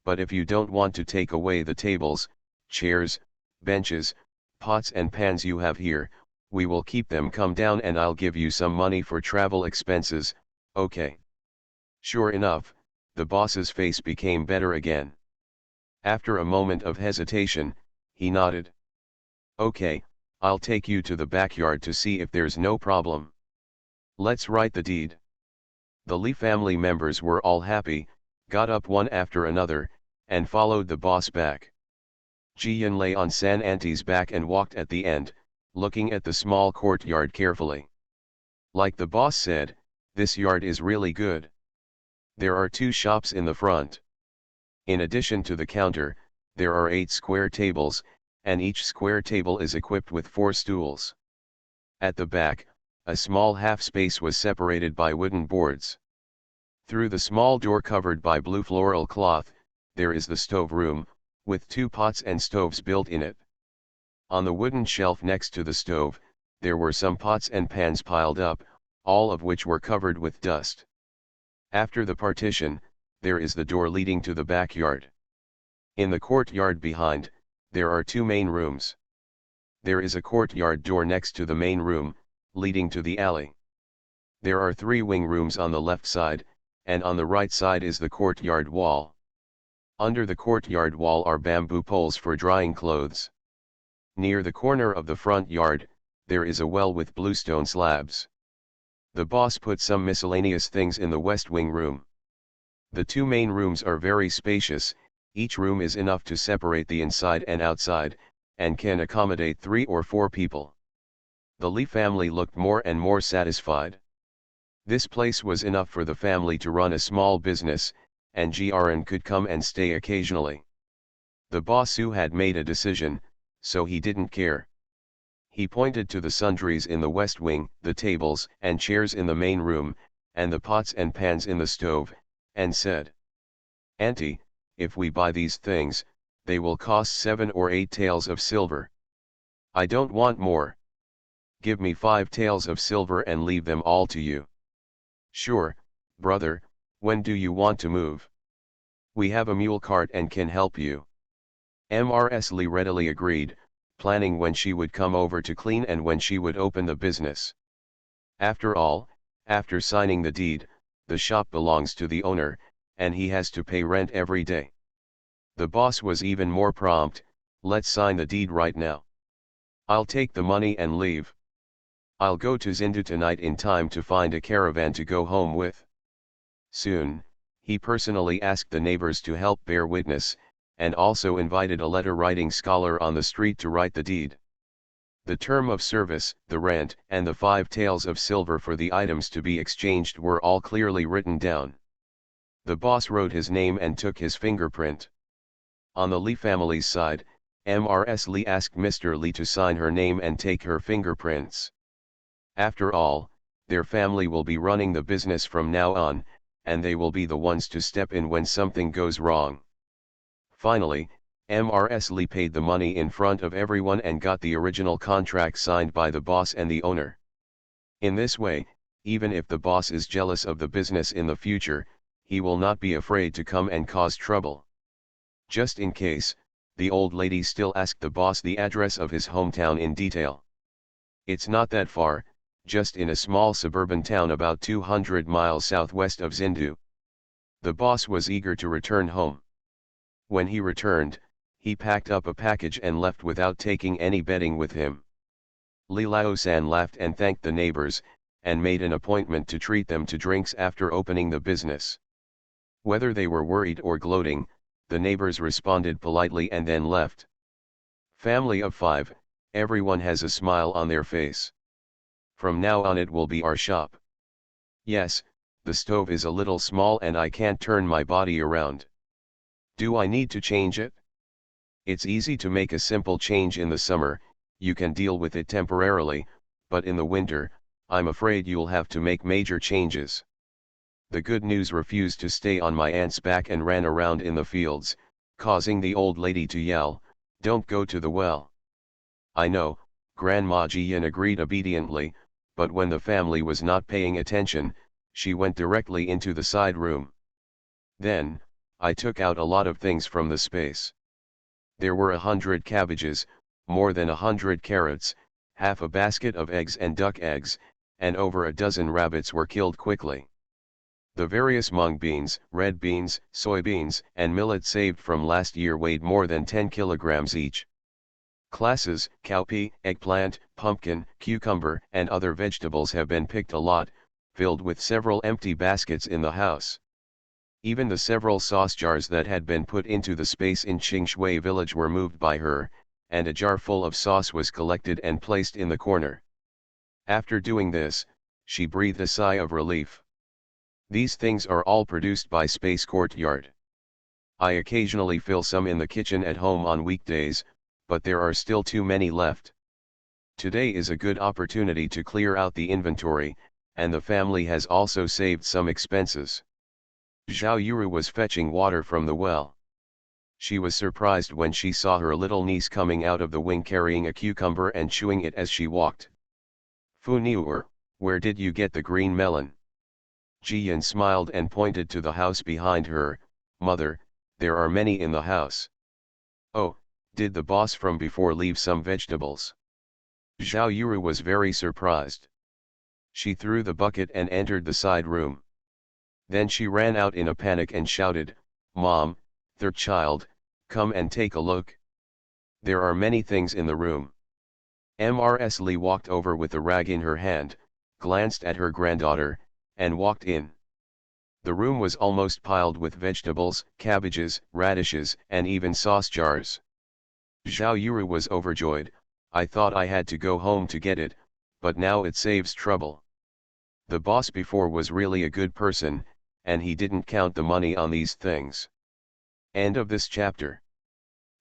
[SPEAKER 1] But if you don't want to take away the tables, chairs, benches, pots and pans you have here, we will keep them. Come down and I'll give you some money for travel expenses, okay?" Sure enough, the boss's face became better again. After a moment of hesitation, he nodded. "Okay, I'll take you to the backyard to see if there's no problem. Let's write the deed." The Lee family members were all happy, got up one after another, and followed the boss back. Ji-yun lay on San Auntie's back and walked at the end, looking at the small courtyard carefully. Like the boss said, this yard is really good. There are 2 shops in the front. In addition to the counter, there are 8 square tables, and each square table is equipped with 4 stools. At the back, a small half space was separated by wooden boards. Through the small door covered by blue floral cloth, there is the stove room, with 2 pots and stoves built in it. On the wooden shelf next to the stove, there were some pots and pans piled up, all of which were covered with dust. After the partition, there is the door leading to the backyard. In the courtyard behind, There are two main rooms. There is a courtyard door next to the main room, leading to the alley. There are three wing rooms on the left side, and on the right side is the courtyard wall. Under the courtyard wall are bamboo poles for drying clothes. Near the corner of the front yard, there is a well with bluestone slabs. The boss put some miscellaneous things in the west wing room. The two main rooms are very spacious, each room is enough to separate the inside and outside, and can accommodate 3 or 4 people. The Lee family looked more and more satisfied. This place was enough for the family to run a small business, and Jiaran could come and stay occasionally. The bossu had made a decision, so he didn't care. He pointed to the sundries in the west wing, the tables and chairs in the main room, and the pots and pans in the stove, and said, "Auntie, if we buy these things, they will cost 7 or 8 taels of silver. I don't want more. Give me 5 taels of silver and leave them all to you." "Sure, brother, when do you want to move? We have a mule cart and can help you." Mrs. Lee readily agreed, planning when she would come over to clean and when she would open the business. After all, after signing the deed, the shop belongs to the owner, and he has to pay rent every day. The boss was even more prompt, "Let's sign the deed right now. I'll take the money and leave. I'll go to Zindu tonight in time to find a caravan to go home with." Soon, he personally asked the neighbors to help bear witness, and also invited a letter-writing scholar on the street to write the deed. The term of service, the rent, and the 5 taels of silver for the items to be exchanged were all clearly written down. The boss wrote his name and took his fingerprint. On the Lee family's side, Mrs. Lee asked Mr. Lee to sign her name and take her fingerprints. After all, their family will be running the business from now on, and they will be the ones to step in when something goes wrong. Finally, Mrs. Lee paid the money in front of everyone and got the original contract signed by the boss and the owner. In this way, even if the boss is jealous of the business in the future, he will not be afraid to come and cause trouble. Just in case, the old lady still asked the boss the address of his hometown in detail. "It's not that far, just in a small suburban town about 200 miles southwest of Zindu." The boss was eager to return home. When he returned, he packed up a package and left without taking any bedding with him. Li Lao-san laughed and thanked the neighbors, and made an appointment to treat them to drinks after opening the business. Whether they were worried or gloating, the neighbors responded politely and then left. Family of 5, everyone has a smile on their face. From now on it will be our shop. Yes, the stove is a little small and I can't turn my body around. Do I need to change it? It's easy to make a simple change in the summer, you can deal with it temporarily, but in the winter, I'm afraid you'll have to make major changes. The good news refused to stay on my aunt's back and ran around in the fields, causing the old lady to yell, "Don't go to the well." "I know," Grandma Jian agreed obediently, but when the family was not paying attention, she went directly into the side room. Then, I took out a lot of things from the space. There were 100 cabbages, more than 100 carrots, half a basket of eggs and duck eggs, and over a dozen rabbits were killed quickly. The various mung beans, red beans, soybeans, and millet saved from last year weighed more than 10 kilograms each. Classes, cowpea, eggplant, pumpkin, cucumber, and other vegetables have been picked a lot, filled with several empty baskets in the house. Even the several sauce jars that had been put into the space in Qingshui village were moved by her, and a jar full of sauce was collected and placed in the corner. After doing this, she breathed a sigh of relief. These things are all produced by Space Courtyard. I occasionally fill some in the kitchen at home on weekdays, but there are still too many left. Today is a good opportunity to clear out the inventory, and the family has also saved some expenses. Zhao Yuru was fetching water from the well. She was surprised when she saw her little niece coming out of the wing carrying a cucumber and chewing it as she walked. "Fu Niur, where did you get the green melon?" Jiyan smiled and pointed to the house behind her. "Mother, there are many in the house." "Oh, Did the boss from before leave some vegetables? Zhao Yuru was very surprised. She threw the bucket and entered the side room. Then she ran out in a panic and shouted, "Mom, third child, come and take a look. There are many things in the room." Mrs. Lee walked over with the rag in her hand, glanced at her granddaughter, and walked in. The room was almost piled with vegetables, cabbages, radishes, and even sauce jars. Zhao Yuru was overjoyed. "I thought I had to go home to get it, but now it saves trouble." The boss before was really a good person, and he didn't count the money on these things. End of this chapter.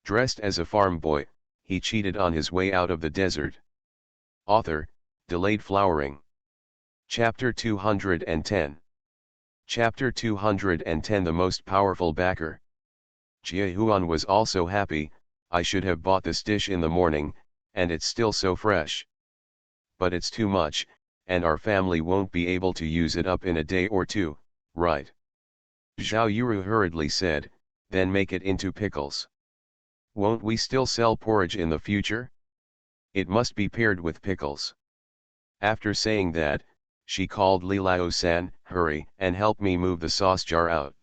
[SPEAKER 1] Dressed as a farm boy, he cheated on his way out of the desert. Author, Delayed Flowering. Chapter 210. Chapter 210 The Most Powerful Backer. Jia Huan was also happy. "I should have bought this dish in the morning, and it's still so fresh. But it's too much, and our family won't be able to use it up in a day or two, right?" Zhao Yuru hurriedly said, "Then make it into pickles. Won't we still sell porridge in the future? It must be paired with pickles." After saying that, she called Li Lao-san, "Hurry and help me move the sauce jar out.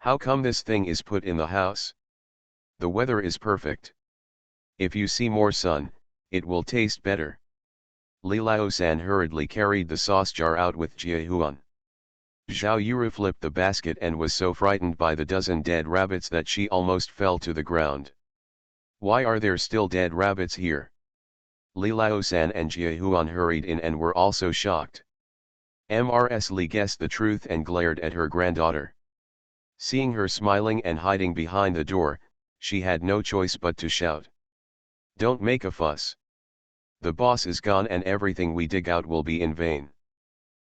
[SPEAKER 1] How come this thing is put in the house? The weather is perfect. If you see more sun, it will taste better." Li Lao-san hurriedly carried the sauce jar out with Jia Huan. Zhao Yuru flipped the basket and was so frightened by the dozen dead rabbits that she almost fell to the ground. "Why are there still dead rabbits here?" Li Lao-san and Jia Huan hurried in and were also shocked. Mrs. Li guessed the truth and glared at her granddaughter. Seeing her smiling and hiding behind the door, she had no choice but to shout, "Don't make a fuss. The boss is gone and everything we dig out will be in vain.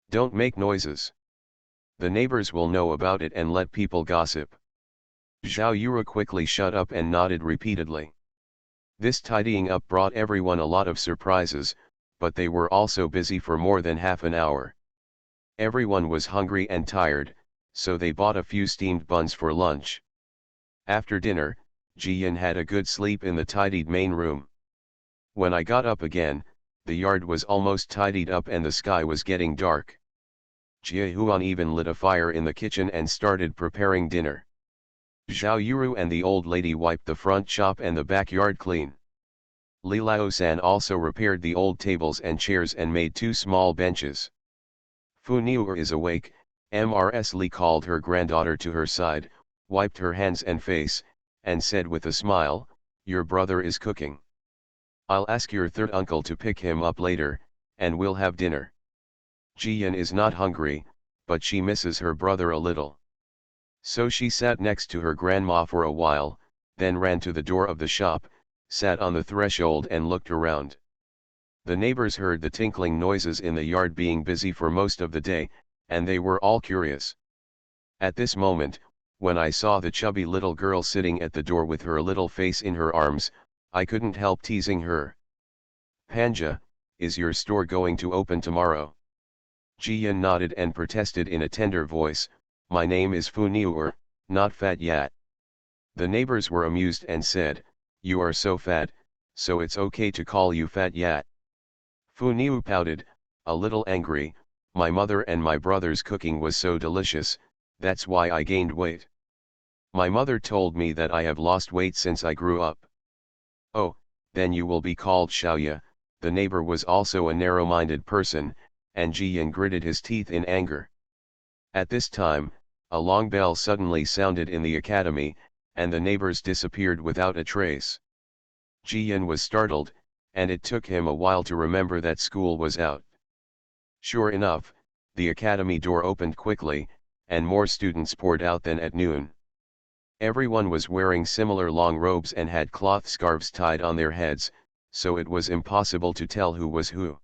[SPEAKER 1] Don't make noises. The neighbors will know about it and let people gossip." Zhao Yuru quickly shut up and nodded repeatedly. This tidying up brought everyone a lot of surprises, but they were also busy for more than half an hour. Everyone was hungry and tired, so they bought a few steamed buns for lunch. After dinner, Jiyan had a good sleep in the tidied main room. When I got up again, the yard was almost tidied up and the sky was getting dark. Jia Huan even lit a fire in the kitchen and started preparing dinner. Zhao Yuru and the old lady wiped the front shop and the backyard clean. Li Lao-san also repaired the old tables and chairs and made 2 small benches. "Fu Niu is awake," Mrs. Li called her granddaughter to her side, wiped her hands and face, and said with a smile, "Your brother is cooking. I'll ask your third uncle to pick him up later, and we'll have dinner." Jiyan is not hungry, but she misses her brother a little. So she sat next to her grandma for a while, then ran to the door of the shop, sat on the threshold and looked around. The neighbors heard the tinkling noises in the yard being busy for most of the day, and they were all curious. At this moment, when I saw the chubby little girl sitting at the door with her little face in her arms, I couldn't help teasing her. "Panja, is your store going to open tomorrow?" Jiyan nodded and protested in a tender voice, "My name is Fu Niu, not Fat Yat." The neighbors were amused and said, "You are so fat, so it's okay to call you Fat Yat." Fu Niu pouted, a little angry, "My mother and my brother's cooking was so delicious, that's why I gained weight. My mother told me that I have lost weight since I grew up." "Oh, then you will be called Xiaoya." The neighbor was also a narrow-minded person, and Jiyan gritted his teeth in anger. At this time, a long bell suddenly sounded in the academy, and the neighbors disappeared without a trace. Jiyan was startled, and it took him a while to remember that school was out. Sure enough, the academy door opened quickly, and more students poured out than at noon. Everyone was wearing similar long robes and had cloth scarves tied on their heads, so it was impossible to tell who was who.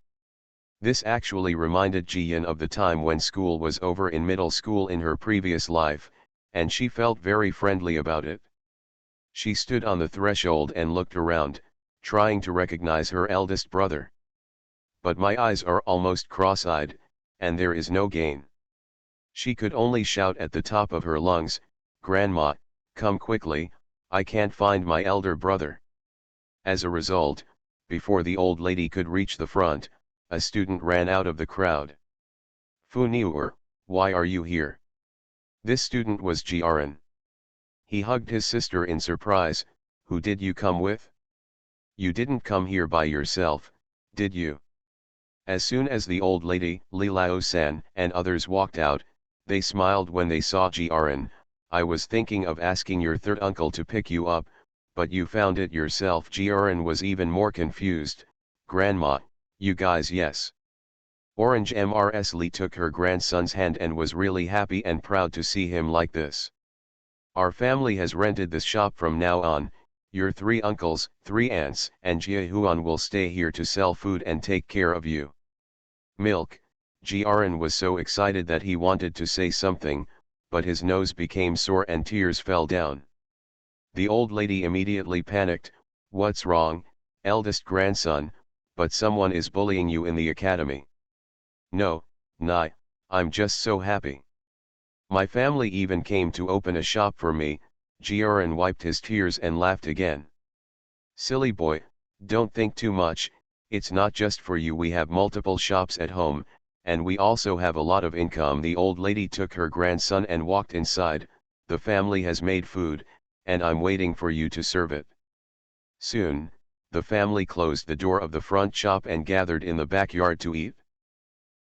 [SPEAKER 1] This actually reminded Jiyan of the time when school was over in middle school in her previous life, and she felt very friendly about it. She stood on the threshold and looked around, trying to recognize her eldest brother. "But my eyes are almost cross-eyed, and there is no gain." She could only shout at the top of her lungs, "Grandma, come quickly, I can't find my elder brother. As a result, before the old lady could reach the front, a student ran out of the crowd. Fu Niur, why are you here? This student was Jiaran. He hugged his sister in surprise. Who did you come with? You didn't come here by yourself, did you? As soon as the old lady, Li Lao-san, and others walked out, they smiled when they saw Jiaran. I was thinking of asking your third uncle to pick you up, but you found it yourself. Jiaran was even more confused. Grandma, you guys, yes. Orange Mrs. Li took her grandson's hand and was really happy and proud to see him like this. Our family has rented this shop from now on. Your 3 uncles, 3 aunts, and Jia Huan will stay here to sell food and take care of you. Milk. Jiaran was so excited that he wanted to say something, but his nose became sore and tears fell down. The old lady immediately panicked. What's wrong, eldest grandson? But someone is bullying you in the academy. No, Nai, I'm just so happy. My family even came to open a shop for me. Jiaran wiped his tears and laughed again. Silly boy, don't think too much, it's not just for you, we have multiple shops at home, and we also have a lot of income. The old lady took her grandson and walked inside. The family has made food, and I'm waiting for you to serve it. Soon, the family closed the door of the front shop and gathered in the backyard to eat.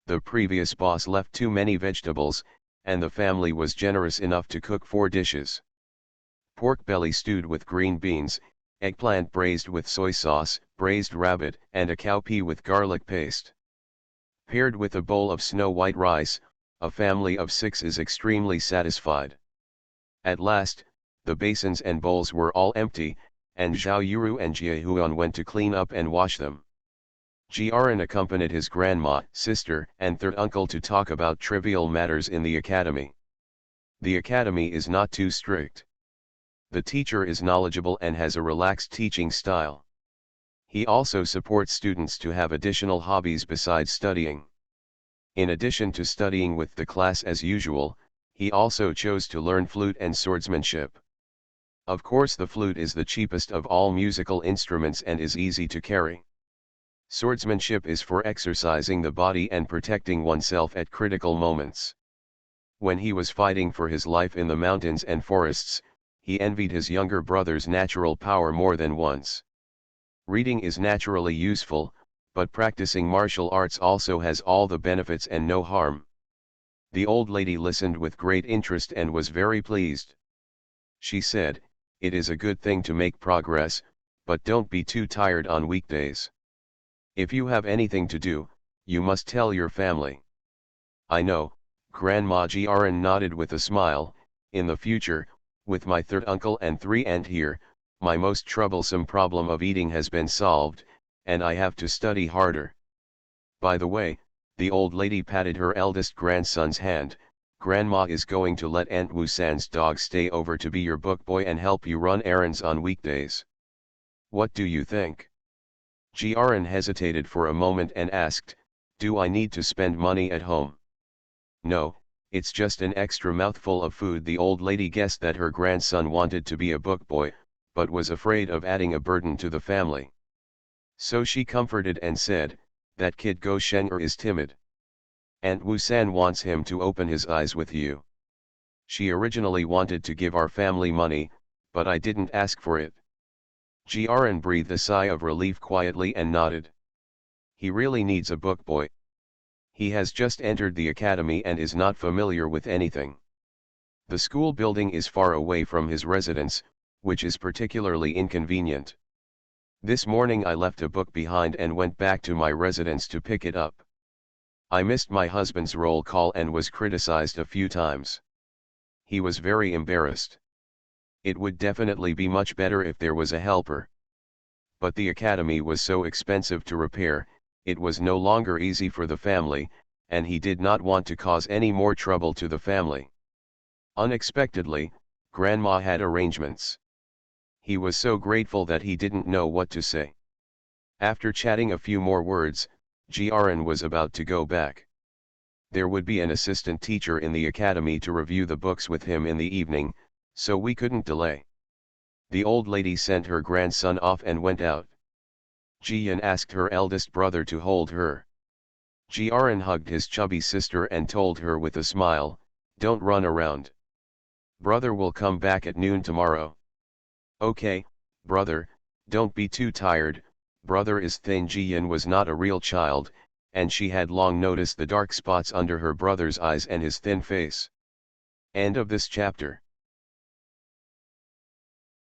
[SPEAKER 1] The previous boss left too many vegetables, and the family was generous enough to cook 4 dishes. Pork belly stewed with green beans, eggplant braised with soy sauce, braised rabbit, and a cowpea with garlic paste. Paired with a bowl of snow-white rice, a family of 6 is extremely satisfied. At last, the basins and bowls were all empty, and Zhao Yuru and Jia Huan went to clean up and wash them. Jiaran accompanied his grandma, sister, and third uncle to talk about trivial matters in the academy. The academy is not too strict. The teacher is knowledgeable and has a relaxed teaching style. He also supports students to have additional hobbies besides studying. In addition to studying with the class as usual, he also chose to learn flute and swordsmanship. Of course, the flute is the cheapest of all musical instruments and is easy to carry. Swordsmanship is for exercising the body and protecting oneself at critical moments. When he was fighting for his life in the mountains and forests, he envied his younger brother's natural power more than once. Reading is naturally useful, but practicing martial arts also has all the benefits and no harm. The old lady listened with great interest and was very pleased. She said, "It is a good thing to make progress, but don't be too tired on weekdays. If you have anything to do, you must tell your family." "I know," Grandma Jiaran nodded with a smile. "In the future, with my third uncle and 3 aunt here, my most troublesome problem of eating has been solved, and I have to study harder." By the way, the old lady patted her eldest grandson's hand. "Grandma is going to let Aunt Wu-san's dog stay over to be your book boy and help you run errands on weekdays. What do you think?" Jiaran hesitated for a moment and asked, "Do I need to spend money at home?" "No, it's just an extra mouthful of food." The old lady guessed that her grandson wanted to be a book boy, but was afraid of adding a burden to the family. So she comforted and said, "That kid Go Shenger is timid. Aunt Wu-san wants him to open his eyes with you. She originally wanted to give our family money, but I didn't ask for it." Jiaran breathed a sigh of relief quietly and nodded. He really needs a book boy. He has just entered the academy and is not familiar with anything. The school building is far away from his residence, which is particularly inconvenient. This morning I left a book behind and went back to my residence to pick it up. I missed my husband's roll call and was criticized a few times. He was very embarrassed. It would definitely be much better if there was a helper. But the academy was so expensive to repair, it was no longer easy for the family, and he did not want to cause any more trouble to the family. Unexpectedly, Grandma had arrangements. He was so grateful that he didn't know what to say. After chatting a few more words, Jiaran was about to go back. There would be an assistant teacher in the academy to review the books with him in the evening, so we couldn't delay. The old lady sent her grandson off and went out. Jian asked her eldest brother to hold her. Jiaran hugged his chubby sister and told her with a smile, "Don't run around. Brother will come back at noon tomorrow." "Okay, brother, don't be too tired." Brother is thin. Jian was not a real child, and she had long noticed the dark spots under her brother's eyes and his thin face. End of this chapter.